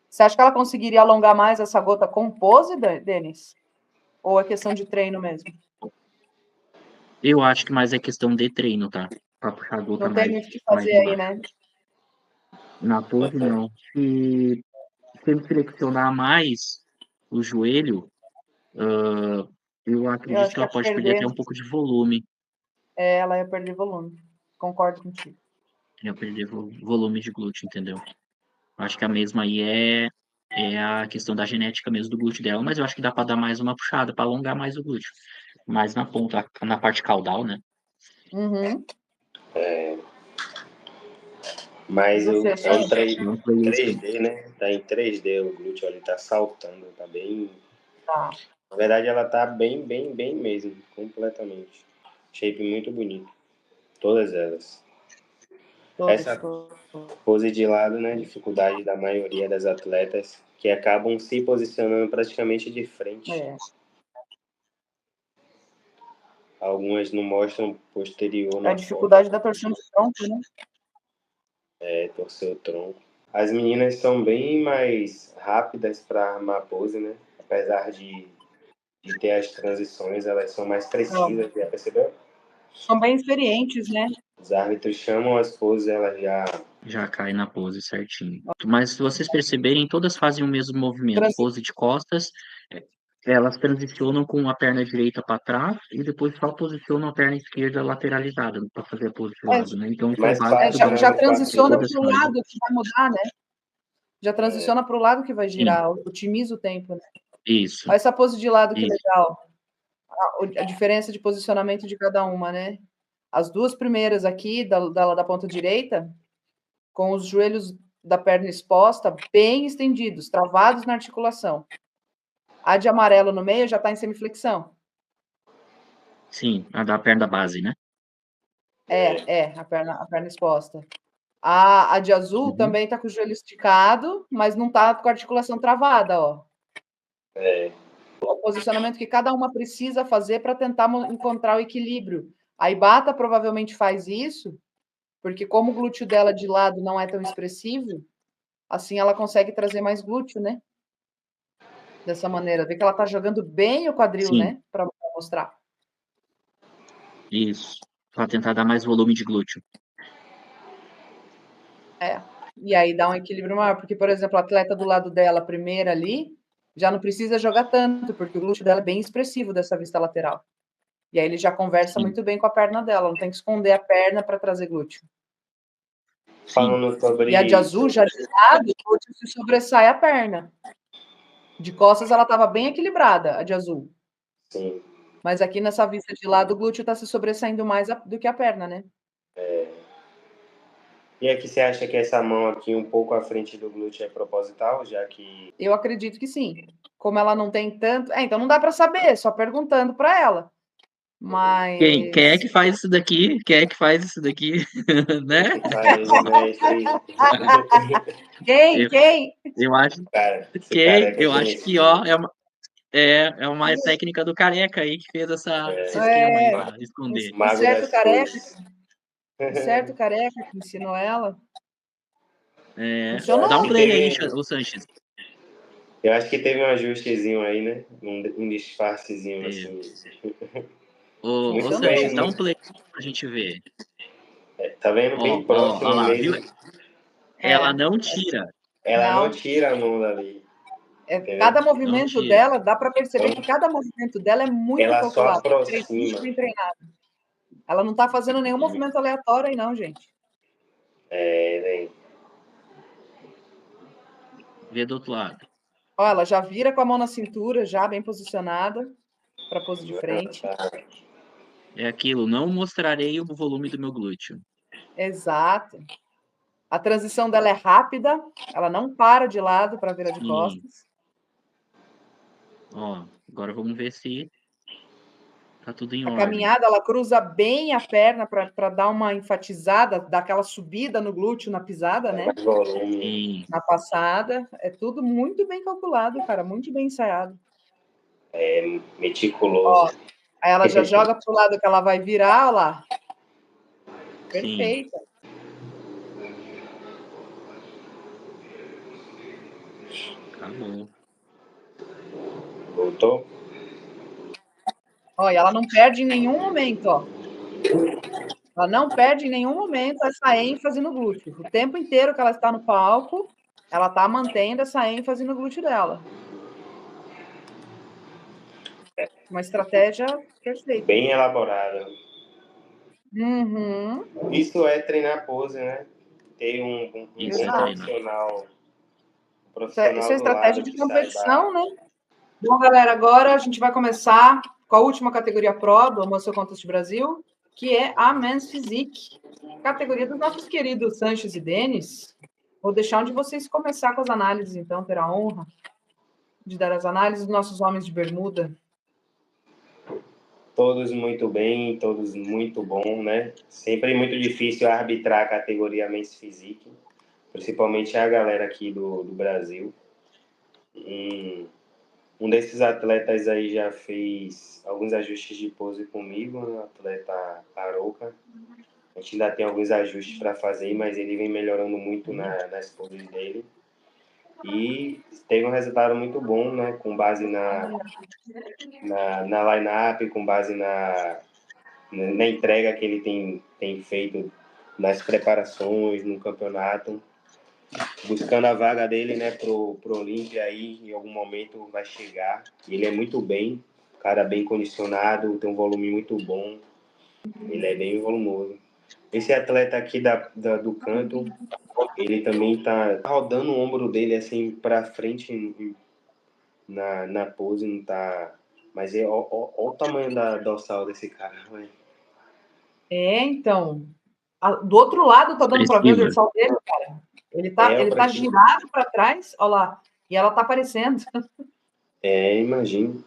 Você acha que ela conseguiria alongar mais essa gota com pose, Denis? Ou é questão de treino mesmo? Eu acho que mais é questão de treino, tá? Pra puxar a gota Não tem mais, muito o que mais fazer aí, embaixo. né? Na pose, não. Se ele flexionar mais o joelho, eu Eu acredito acho que que ela ia pode perder perder, até um pouco de volume. ela ia perder volume. Concordo contigo. Ia perder volume de glúteo, entendeu? Acho que a mesma aí é a questão da genética mesmo do glúteo dela, mas eu acho que dá pra dar mais uma puxada, pra alongar mais o glúteo. Mais na ponta, na parte caudal, né? Uhum. Mas Você, é um Não foi isso. 3D, né? Tá em 3D o glúteo, ele tá saltando, tá bem. Tá. Na verdade, ela tá bem, bem, bem mesmo, completamente. Shape muito bonito, todas elas. Todas, Essa todas. pose de lado, né? Dificuldade da maioria das atletas que acabam se posicionando praticamente de frente. É. Algumas não mostram posterior A na foto, dificuldade da torção de tronco, né? torcer o tronco. As meninas são bem mais rápidas para armar a pose, né? Apesar de ter as transições, elas são mais Então, precisas, já percebeu? são bem experientes, né? Os árbitros chamam as poses, elas já. Já cai na pose certinho. Mas se vocês perceberem, todas fazem o mesmo movimento. Transi- Pose de costas, elas transicionam com a perna direita para trás e depois só posicionam a perna esquerda lateralizada para fazer a pose de é, lado, né? Então isso é o Mais básico fácil, já, né? já Mais fácil que de transiciona todas para o fazem. lado que vai mudar, né? Já transiciona para o lado que vai Sim, girar, otimiza o tempo, né? isso, Olha essa pose de lado, que isso. legal. A diferença de posicionamento de cada uma, né? As duas primeiras aqui, da ponta direita, com os joelhos da perna exposta, bem estendidos, travados na articulação. A de amarelo no meio já está em semiflexão. Sim, a da perna base, né? A perna exposta. A de azul Uhum. também está com o joelho esticado, mas não está com a articulação travada, ó. O posicionamento que cada uma precisa fazer para tentar encontrar o equilíbrio. A Ibata provavelmente faz isso, porque como o glúteo dela de lado não é tão expressivo, assim ela consegue trazer mais glúteo, né? Dessa maneira. Vê que ela tá jogando bem o quadril, Sim, né? Para mostrar. isso. Para tentar dar mais volume de glúteo. E aí dá um equilíbrio maior, porque, por exemplo, o atleta do lado dela, a primeira ali, já não precisa jogar tanto, porque o glúteo dela é bem expressivo dessa vista lateral. E aí ele já conversa Sim, muito bem com a perna dela, não tem que esconder a perna para trazer glúteo. sim. Falando E a de sobre. azul, já de lado, o glúteo se sobressai a perna. De costas ela estava bem equilibrada, a de azul. Sim. Mas aqui nessa vista de lado, o glúteo está se sobressaindo mais do que a perna, né? E aqui você acha que essa mão aqui um pouco à frente do glúteo é proposital, já que. Eu acredito que sim. Como ela não tem tanto. Então não dá para saber, só perguntando para ela. Quem é Mas. que faz isso daqui? Quem é que faz isso daqui? Né? Que faz o mestre. Quem? Eu, Quem? eu acho Cara, esse que careca é eu acho que ó conhecido. é uma técnica do careca aí que fez esse esquema aí É, para esconder. o Mago certo das careca, poses. o certo careca que ensinou ela. É, Eu acho dá Funcionou. um que play aí, teve. o Sanches. Eu acho que teve um ajustezinho aí, né? Um disfarcezinho Teve. assim. Ô Muito Funcionou. bem, Sanches, dá um muito. play pra gente ver. Tá vendo? Bem Ó próximo lá, viu? mesmo. Ela É. não tira, Ela não Não. tira a mão dali, entendeu? Cada não movimento tira. dela, dá para perceber que Então, cada movimento dela é muito ela só calculado. Muito aproxima. bem treinado. Ela não está fazendo nenhum movimento aleatório aí, não, gente. Né? Vê do outro lado. Ó, ela já vira com a mão na cintura, já bem posicionada, para pose de frente. É aquilo, não mostrarei o volume do meu glúteo. Exato. A transição dela é rápida, ela não para de lado para virar de Sim. costas. Ó, agora vamos ver se tá tudo em A ordem. caminhada, ela cruza bem a perna para dar uma enfatizada, dar aquela subida no glúteo na pisada, né? Mais volume. Sim. Na passada. É tudo muito bem calculado, cara, muito bem ensaiado. Meticuloso. Ó, Aí ela já joga pro lado que ela vai virar, olha lá. Sim. Perfeita. Acabou. Voltou? Olha, ela não perde em nenhum momento, ó. Ela não perde em nenhum momento essa ênfase no glúteo. O tempo inteiro que ela está no palco, ela está mantendo essa ênfase no glúteo dela. Uma estratégia perfeita. Bem elaborada. Uhum. Isso é treinar pose, né? Ter um bom Isso é treinar. profissional. Isso é Do estratégia lado de que competição, saiba. né? Bom, galera, agora a gente vai começar com a última categoria Pro do Almoço Contest Brasil, que é a Men's Physique, categoria dos nossos queridos Sanches e Denis. Vou deixar onde vocês começar com as análises, então, ter a honra de dar as análises dos nossos homens de bermuda. Todos muito bem, todos muito bom, né? Sempre muito difícil arbitrar a categoria Men's Physique, principalmente a galera aqui do Brasil. Um desses atletas aí já fez alguns ajustes de pose comigo, o atleta Arouca. A gente ainda tem alguns ajustes para fazer, mas ele vem melhorando muito nas poses dele. E teve um resultado muito bom, né? Com base na line-up, com base na entrega que ele tem feito nas preparações, no campeonato. Buscando a vaga dele, né, pro Olímpia aí, em algum momento vai chegar. Ele é muito bem, cara bem condicionado, tem um volume muito bom. Ele é bem volumoso. Esse atleta aqui do canto, ele também tá rodando o ombro dele assim para frente na pose, não tá. Mas ó o tamanho da dorsal desse cara, velho. Então, do outro lado tá dando para ver o dorsal dele, cara. Ele tá girado para trás, olha lá, e ela tá aparecendo. Imagino.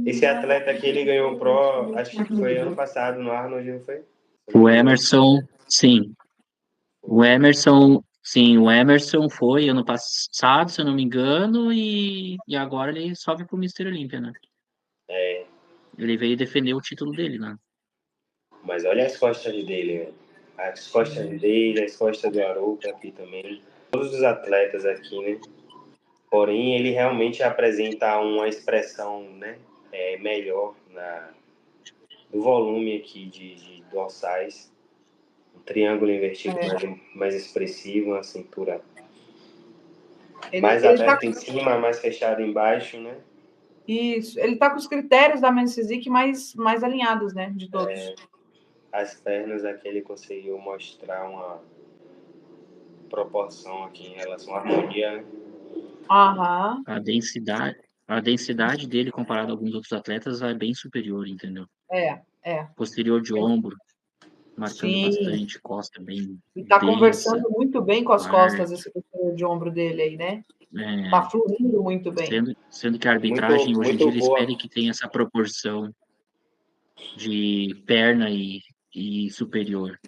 Esse atleta aqui, ele ganhou o Pro, acho que foi ano passado no Arnold, não foi? O Emerson, sim. O Emerson foi ano passado, se eu não me engano, e agora ele sobe pro Mr. Olímpia, né? Ele veio defender o título dele, né? Mas olha as costas dele, velho. As costas dele, as costas do Arouca aqui também. Todos os atletas aqui, né? Porém, ele realmente apresenta uma expressão, né? Melhor do volume aqui de dorsais. Um triângulo invertido mais expressivo, uma cintura mais aberta em cima, mais fechada embaixo, né? Isso, ele tá com os critérios da Men's Physique mais alinhados, né, de todos. As pernas aqui ele conseguiu mostrar uma proporção aqui em relação à harmonia, né? Aham. A densidade dele comparado a alguns outros atletas é bem superior, entendeu? Posterior de ombro, marcando bastante, costa bem e tá densa, conversando muito bem com as costas, esse posterior de ombro dele aí, né? Tá fluindo muito bem. Sendo que a arbitragem hoje em dia eles pedem que tenha essa proporção de perna e superior.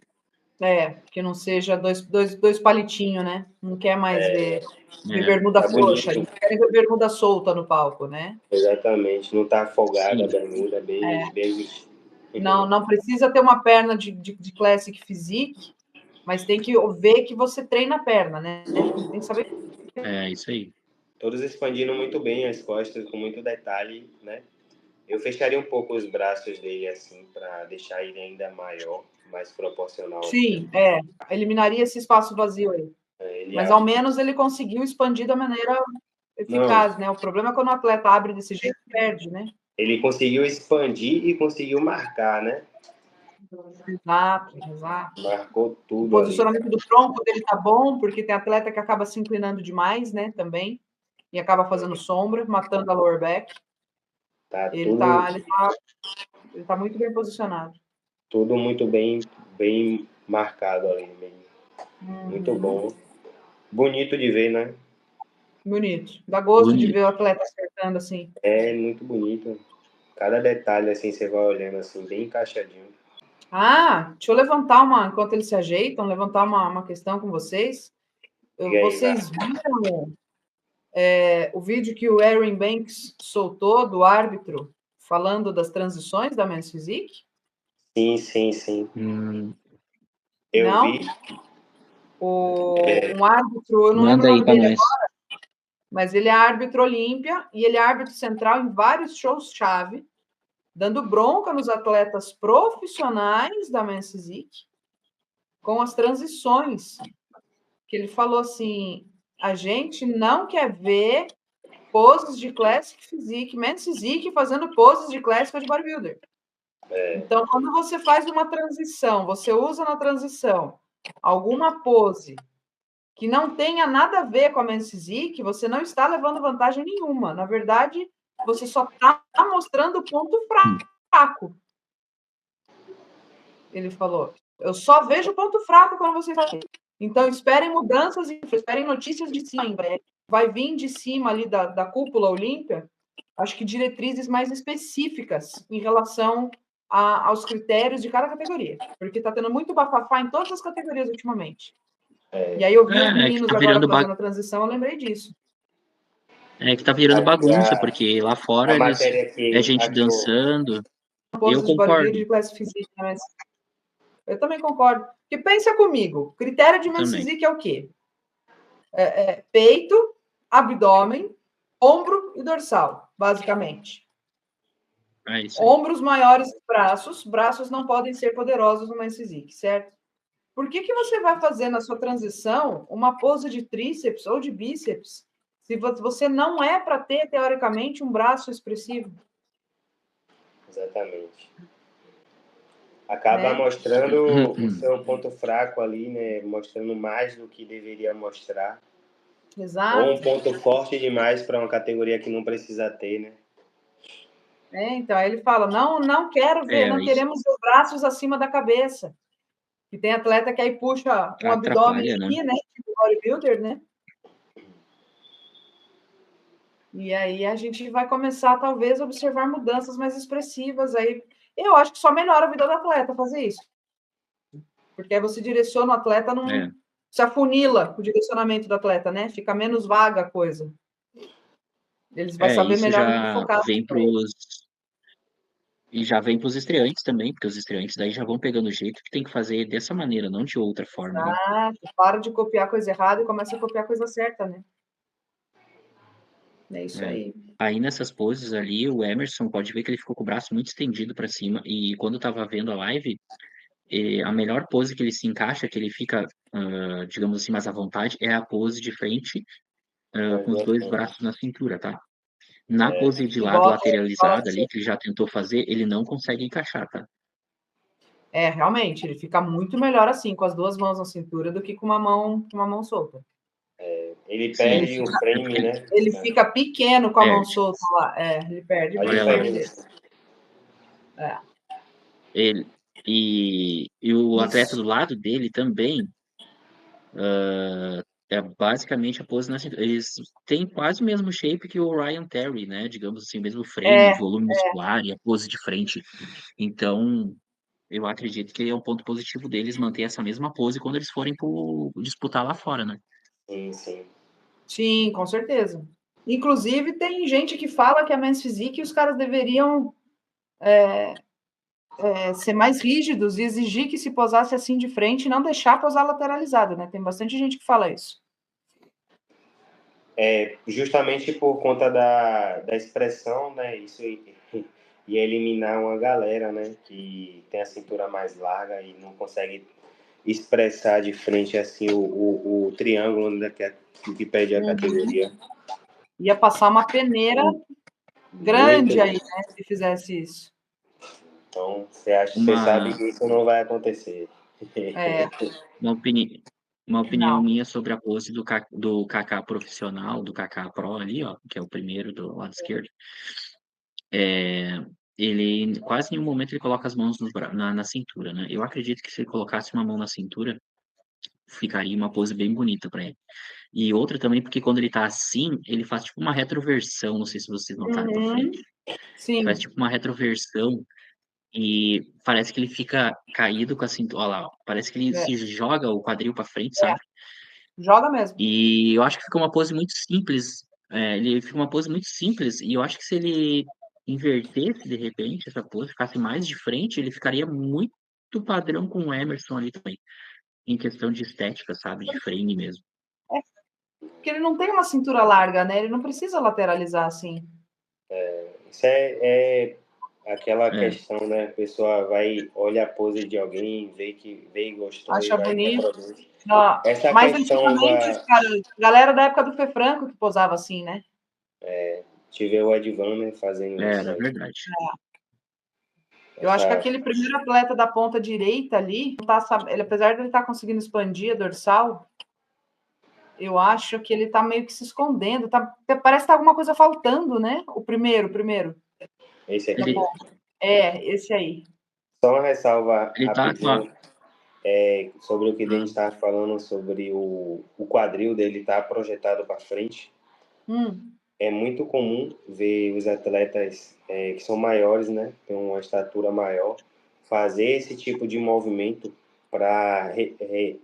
Que não seja dois palitinhos, né? Não quer mais ver bermuda frouxa, eles querem ver bermuda solta no palco, né? Exatamente, não tá afogada a bermuda, bem. Não precisa ter uma perna de Classic Physique, mas tem que ver que você treina a perna, né? Tem que saber. Isso aí. Todos expandindo muito bem as costas, com muito detalhe, né? Eu fecharia um pouco os braços dele assim, para deixar ele ainda maior, mais proporcional. Sim, eliminaria esse espaço vazio aí. Mas ao menos ele conseguiu expandir da maneira eficaz, né? O problema é quando o atleta abre desse jeito, perde, né? Ele conseguiu expandir e conseguiu marcar, né? Exato. Marcou tudo. O posicionamento do tronco dele tá bom, porque tem atleta que acaba se inclinando demais, né? Também. E acaba fazendo sombra, matando a lower back. Ele tá muito bem posicionado. Tudo muito bem marcado ali mesmo. Muito bom. Bonito de ver, né? Bonito. Dá gosto de ver o atleta acertando assim. Muito bonito. Cada detalhe assim, você vai olhando assim, bem encaixadinho. Deixa eu levantar enquanto eles se ajeitam, levantar uma questão com vocês. Vocês viram o vídeo que o Aaron Banks soltou do árbitro falando das transições da Men's Physique? Sim. Eu Não? vi. Um árbitro, eu não lembro o nome dele agora, mas ele é árbitro Olímpia e ele é árbitro central em vários shows-chave, dando bronca nos atletas profissionais da Men's Physique com as transições. Que ele falou assim, a gente não quer ver poses de Classic Physique, Men's Physique fazendo poses de Classic de Bodybuilder. Então, quando você faz uma transição, você usa na transição alguma pose que não tenha nada a ver com a Men's Physique, você não está levando vantagem nenhuma. Na verdade, você só está mostrando o ponto fraco. Ele falou. Eu só vejo o ponto fraco quando você faz. Então, esperem mudanças, esperem notícias de cima em breve. Vai vir de cima ali da cúpula Olímpia, acho que diretrizes mais específicas em relação aos critérios de cada categoria. Porque está tendo muito bafafá em todas as categorias ultimamente. E aí eu vi os meninos agora fazendo a transição, eu lembrei disso. É que tá virando bagunça, porque lá fora é gente dançando. Eu concordo. Eu também concordo. Porque pensa comigo, critério de Men's Physique é o quê? Peito, abdômen, ombro e dorsal, basicamente. Ombros maiores que braços não podem ser poderosos no Men's Physique, certo? Por que você vai fazer na sua transição uma pose de tríceps ou de bíceps se você não é para ter, teoricamente, um braço expressivo? Exatamente. Acaba mostrando o seu ponto fraco ali, né? Mostrando mais do que deveria mostrar. Exato. Ou um ponto forte demais para uma categoria que não precisa ter, né? Então, aí ele fala, não quero ver, não queremos ver braços acima da cabeça. E tem atleta que aí puxa um abdômen aqui, né? Tipo bodybuilder, né? E aí a gente vai começar, talvez, a observar mudanças mais expressivas. Aí eu acho que só melhora a vida do atleta fazer isso. Porque aí você direciona o atleta, se afunila o direcionamento do atleta, né? Fica menos vaga a coisa. Eles vão saber melhor no que focar. E já vem para os estreantes também, porque os estreantes daí já vão pegando o jeito que tem que fazer dessa maneira, não de outra forma. Para de copiar coisa errada e começa a copiar coisa certa, né? É isso aí. Aí nessas poses ali, o Emerson pode ver que ele ficou com o braço muito estendido para cima. E quando eu tava vendo a live, a melhor pose que ele se encaixa, que ele fica, digamos assim, mais à vontade, é a pose de frente, com os dois braços na cintura, tá? Na pose de lado lateralizada ali, que ele já tentou fazer, ele não consegue encaixar, tá? Realmente, ele fica muito melhor assim, com as duas mãos na cintura, do que com uma mão solta. Ele perde o frame, né? Ele fica pequeno com a mão solta lá. Ele perde o frame dele. E o atleta do lado dele também é basicamente a pose na cintura. Eles têm quase o mesmo shape que o Ryan Terry, né? Digamos assim, o mesmo frame, volume muscular e a pose de frente. Então, eu acredito que é um ponto positivo deles manter essa mesma pose quando eles forem disputar lá fora, né? Sim. Sim, com certeza. Inclusive, tem gente que fala que a Men's Physique os caras deveriam ser mais rígidos e exigir que se posasse assim de frente e não deixar posar lateralizado, né? Tem bastante gente que fala isso. Justamente por conta da expressão, né? Isso ia eliminar uma galera, né? Que tem a cintura mais larga e não consegue expressar de frente assim o triângulo, né, que pede a categoria. Ia passar uma peneira grande aí, né? Se fizesse isso. Então, você sabe que isso não vai acontecer. Uma opinião minha sobre a pose do Kaká profissional, do Kaká Pro ali, ó, que é o primeiro do lado esquerdo. Ele, quase em nenhum momento, ele coloca as mãos na cintura, né? Eu acredito que se ele colocasse uma mão na cintura, ficaria uma pose bem bonita para ele. E outra também, porque quando ele tá assim, ele faz tipo uma retroversão, não sei se vocês notaram pra frente. Sim. Faz tipo uma retroversão. E parece que ele fica caído com a cintura. Olha lá, ó, parece que ele É, se joga o quadril para frente, sabe? joga mesmo. E eu acho que fica uma pose muito simples. Ele fica uma pose muito simples. E eu acho que se ele invertesse de repente essa pose, ficasse mais de frente, ele ficaria muito padrão com o Emerson ali também. Em questão de estética, sabe? De frame mesmo. Porque ele não tem uma cintura larga, né? Ele não precisa lateralizar assim. Isso é aquela É, questão, né? A pessoa vai, olha a pose de alguém, vê e gostou e Acha vai bonito. reproduz. Ó, Essa mas questão antigamente, da. cara, a galera da época do Fê Franco que posava assim, né? Tive o Ed Vanner fazendo isso era aí. verdade. Eu acho que Essa, aquele primeiro atleta da ponta direita ali, não tá, ele, apesar de ele estar conseguindo expandir a dorsal, eu acho que ele tá meio que se escondendo. Parece que tá alguma coisa faltando, né? O primeiro. esse Da aqui. Ele, ponta. É, esse aí. Só uma ressalva ele tá com a. rapidinho sobre o que a gente estava falando sobre o quadril dele estar projetado para frente. Hum, É muito comum ver os atletas que são maiores, né, tem uma estatura maior, fazer esse tipo de movimento para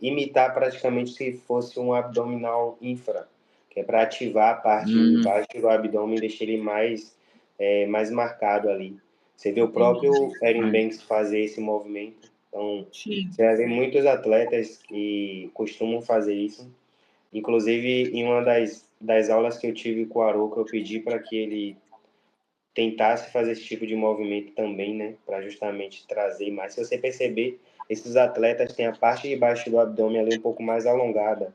imitar praticamente se fosse um abdominal infra, que é para ativar a parte de Hum, baixo do abdômen e deixar ele mais marcado ali. Você vê o entendi. próprio Erin ai, Banks fazer esse movimento. Então, Sim. você vai ver muitos atletas que costumam fazer isso. Inclusive, em uma das aulas que eu tive com o Arouca, eu pedi para que ele tentasse fazer esse tipo de movimento também, né? Para justamente trazer mais. Se você perceber, esses atletas têm a parte de baixo do abdômen ali um pouco mais alongada.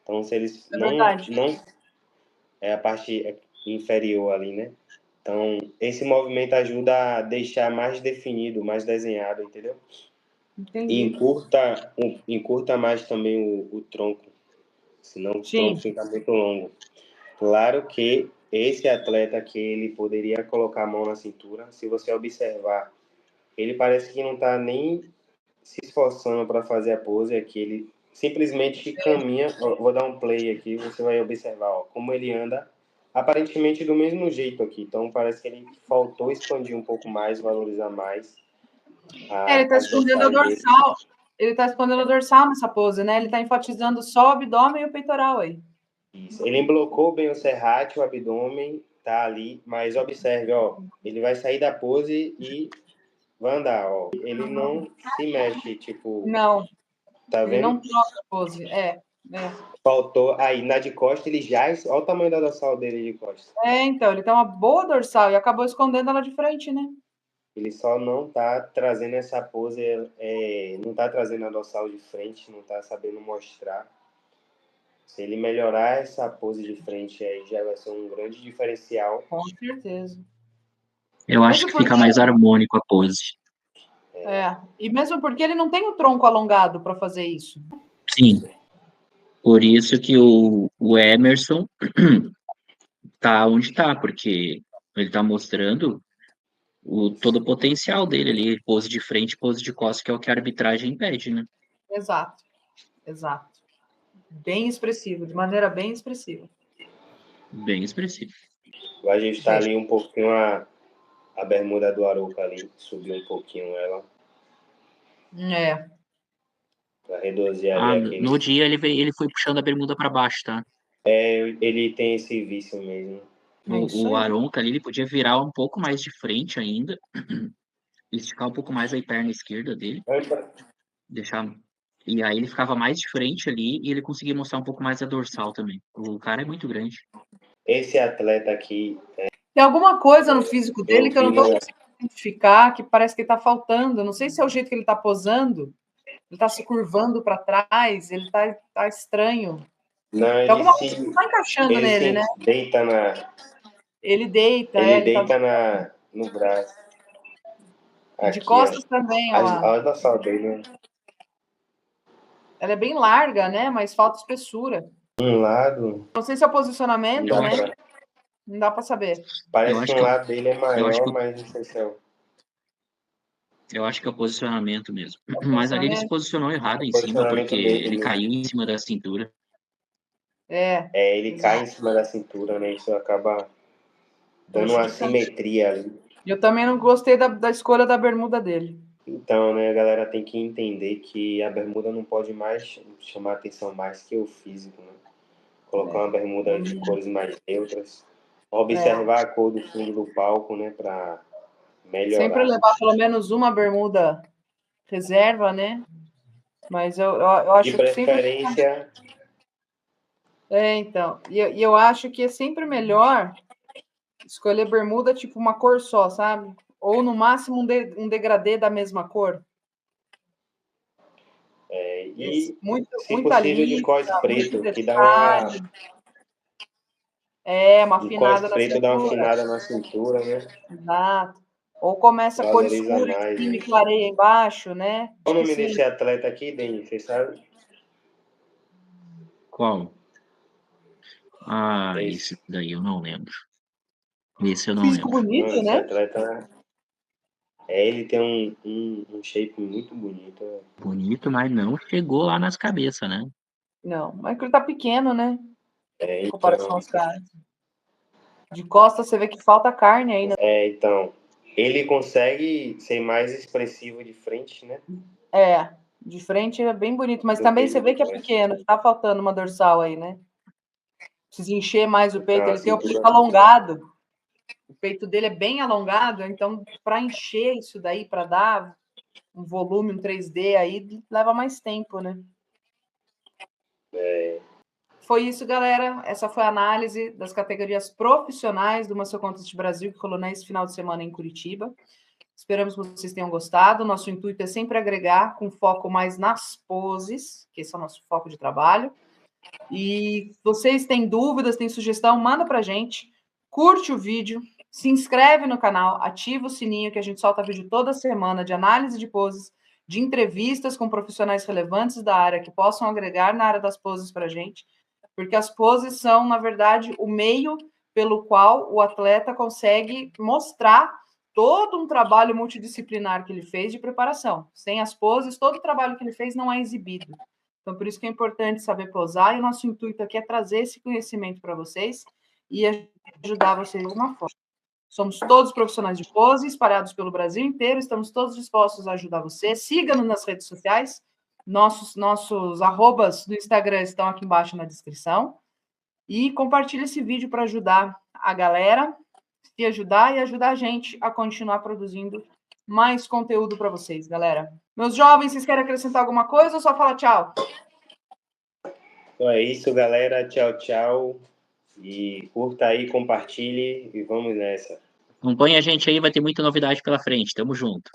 Então, se eles É verdade. não é a parte inferior ali, né? Então, esse movimento ajuda a deixar mais definido, mais desenhado, entendeu? E Entendi. encurta mais também o tronco, senão o tronco Sim. fica muito longo. Claro que esse atleta que ele poderia colocar a mão na cintura, se você observar, ele parece que não está nem se esforçando para fazer a pose, é que ele simplesmente caminha. Ó, vou dar um play aqui, você vai observar ó, como ele anda, aparentemente do mesmo jeito aqui. Então parece que ele faltou expandir um pouco mais, valorizar mais Ele tá as escondendo a dorsais dele. dorsal. Ele tá escondendo a dorsal nessa pose, né? Ele tá enfatizando só o abdômen e o peitoral aí. Isso. Ele emblocou bem o serrátil, o abdômen tá ali, mas observe, ó, ele vai sair da pose e vai andar, ó. Ele não se mexe, tipo, Não, tá ele não vendo? troca a pose. Faltou. Aí, na de costa, ele já. Olha o tamanho da dorsal dele de costa. Então, ele tem uma boa dorsal e acabou escondendo ela de frente, né? Ele só não tá trazendo essa pose, não tá trazendo a dorsal de frente, não tá sabendo mostrar. Se ele melhorar essa pose de frente aí, já vai ser um grande diferencial. Com certeza. eu acho Mesmo que fica porque, mais harmônico a pose. e mesmo porque ele não tem o tronco alongado para fazer isso. Sim, por isso que o Emerson tá onde tá, porque ele tá mostrando todo o potencial dele ali, pose de frente, pose de costas, que é o que a arbitragem impede, né? Exato, exato. Bem expressivo, de maneira bem expressiva. Bem expressivo. Vai ajustar ali um pouquinho a bermuda do Arouca ali, subir um pouquinho ela, É, para reduzir ali Ah, aquele. no dia ele foi puxando a bermuda para baixo, tá? Ele tem esse vício mesmo. é isso O aí. Aronca ali, ele podia virar um pouco mais de frente ainda, esticar um pouco mais a perna esquerda dele, deixar. E aí ele ficava mais de frente ali e ele conseguia mostrar um pouco mais a dorsal também. O cara é muito grande. Esse atleta aqui, Tem alguma coisa no físico dele eu que eu não vi estou no. conseguindo identificar, que parece que está faltando. Não sei se é o jeito que ele está posando, ele está se curvando para trás, ele tá estranho. Não, Tem alguma coisa que não está encaixando ele nele, né? se deita na. Ele deita, Ele ele tá deita no braço. de Aqui, ó. costas também, ó. A dorsal dele, né? Ela é bem larga, né? Mas falta espessura. Um lado, Não sei se é o não posicionamento, dá Eu né? acho, pra. Não dá para saber. eu Parece que acho um que, lado dele é eu acho maior, que, mas não sei se é o eu acho que é o posicionamento mesmo. É o Mas ali ele se posicionamento. posicionou errado em cima, porque posicionamento dele ele mesmo. caiu em cima da cintura. Ele cai em Exato. cima da cintura, né? Isso acaba dando uma Prejudicando. simetria ali. Eu também não gostei da escolha da bermuda dele. Então, né, a galera tem que entender que a bermuda não pode mais chamar atenção mais que o físico, né? Colocar uma bermuda de cores mais neutras, observar a cor do fundo do palco, né, para Sempre melhorar. levar pelo menos uma bermuda reserva, né? Mas eu acho De que sempre... preferência, então. E eu acho que é sempre melhor escolher bermuda tipo uma cor só, sabe? Ou no máximo um degradê da mesma cor. e, se Muita possível, de cós lisa, muito preto, que dá detalhe. Uma um cós afinada na preto dá uma cintura. afinada na cintura, né? Exato. Ou começa a cor Valoriza escura mais, em cima né? e clareia embaixo, né? Qual Acho o que nome sim. desse atleta aqui, Denis? Você sabe? Qual? Esse daí eu não lembro. Esse eu não Físico lembro. bonito, Não, esse né? atleta, ele tem um shape muito bonito. Bonito, mas não chegou lá nas cabeças, né? Não, mas ele tá pequeno, né? Em comparação Então, aos caras. De costas você vê que falta carne ainda. então, ele consegue ser mais expressivo de frente, né? De frente é bem bonito, mas Do também que você ele vê que é depois. pequeno, que tá faltando uma dorsal aí, né? Precisa encher mais o peito. Então, a Ele tem o peito cintura, alongado. O peito dele é bem alongado, então para encher isso daí, para dar um volume, um 3D aí, leva mais tempo, né? Foi isso, galera. Essa foi a análise das categorias profissionais do Muscle Contest Brasil, que rolou nesse final de semana em Curitiba. Esperamos que vocês tenham gostado. Nosso intuito é sempre agregar com foco mais nas poses, que esse é o nosso foco de trabalho. E vocês têm dúvidas, têm sugestão, manda pra gente. Curte o vídeo, se inscreve no canal, ativa o sininho que a gente solta vídeo toda semana de análise de poses, de entrevistas com profissionais relevantes da área que possam agregar na área das poses pra gente, porque as poses são, na verdade, o meio pelo qual o atleta consegue mostrar todo um trabalho multidisciplinar que ele fez de preparação. Sem as poses, todo o trabalho que ele fez não é exibido. Então, por isso que é importante saber posar, e o nosso intuito aqui é trazer esse conhecimento para vocês e ajudar vocês de alguma forma. Somos todos profissionais de pose, espalhados pelo Brasil inteiro, estamos todos dispostos a ajudar você. Siga-nos nas redes sociais, nossos arrobas do Instagram estão aqui embaixo na descrição. E compartilhe esse vídeo para ajudar a galera, se ajudar e ajudar a gente a continuar produzindo mais conteúdo para vocês, galera. Meus jovens, vocês querem acrescentar alguma coisa ou só falar tchau? Então é isso, galera. Tchau, tchau. E curta aí, compartilhe e vamos nessa. Acompanhe a gente aí, vai ter muita novidade pela frente. Tamo junto.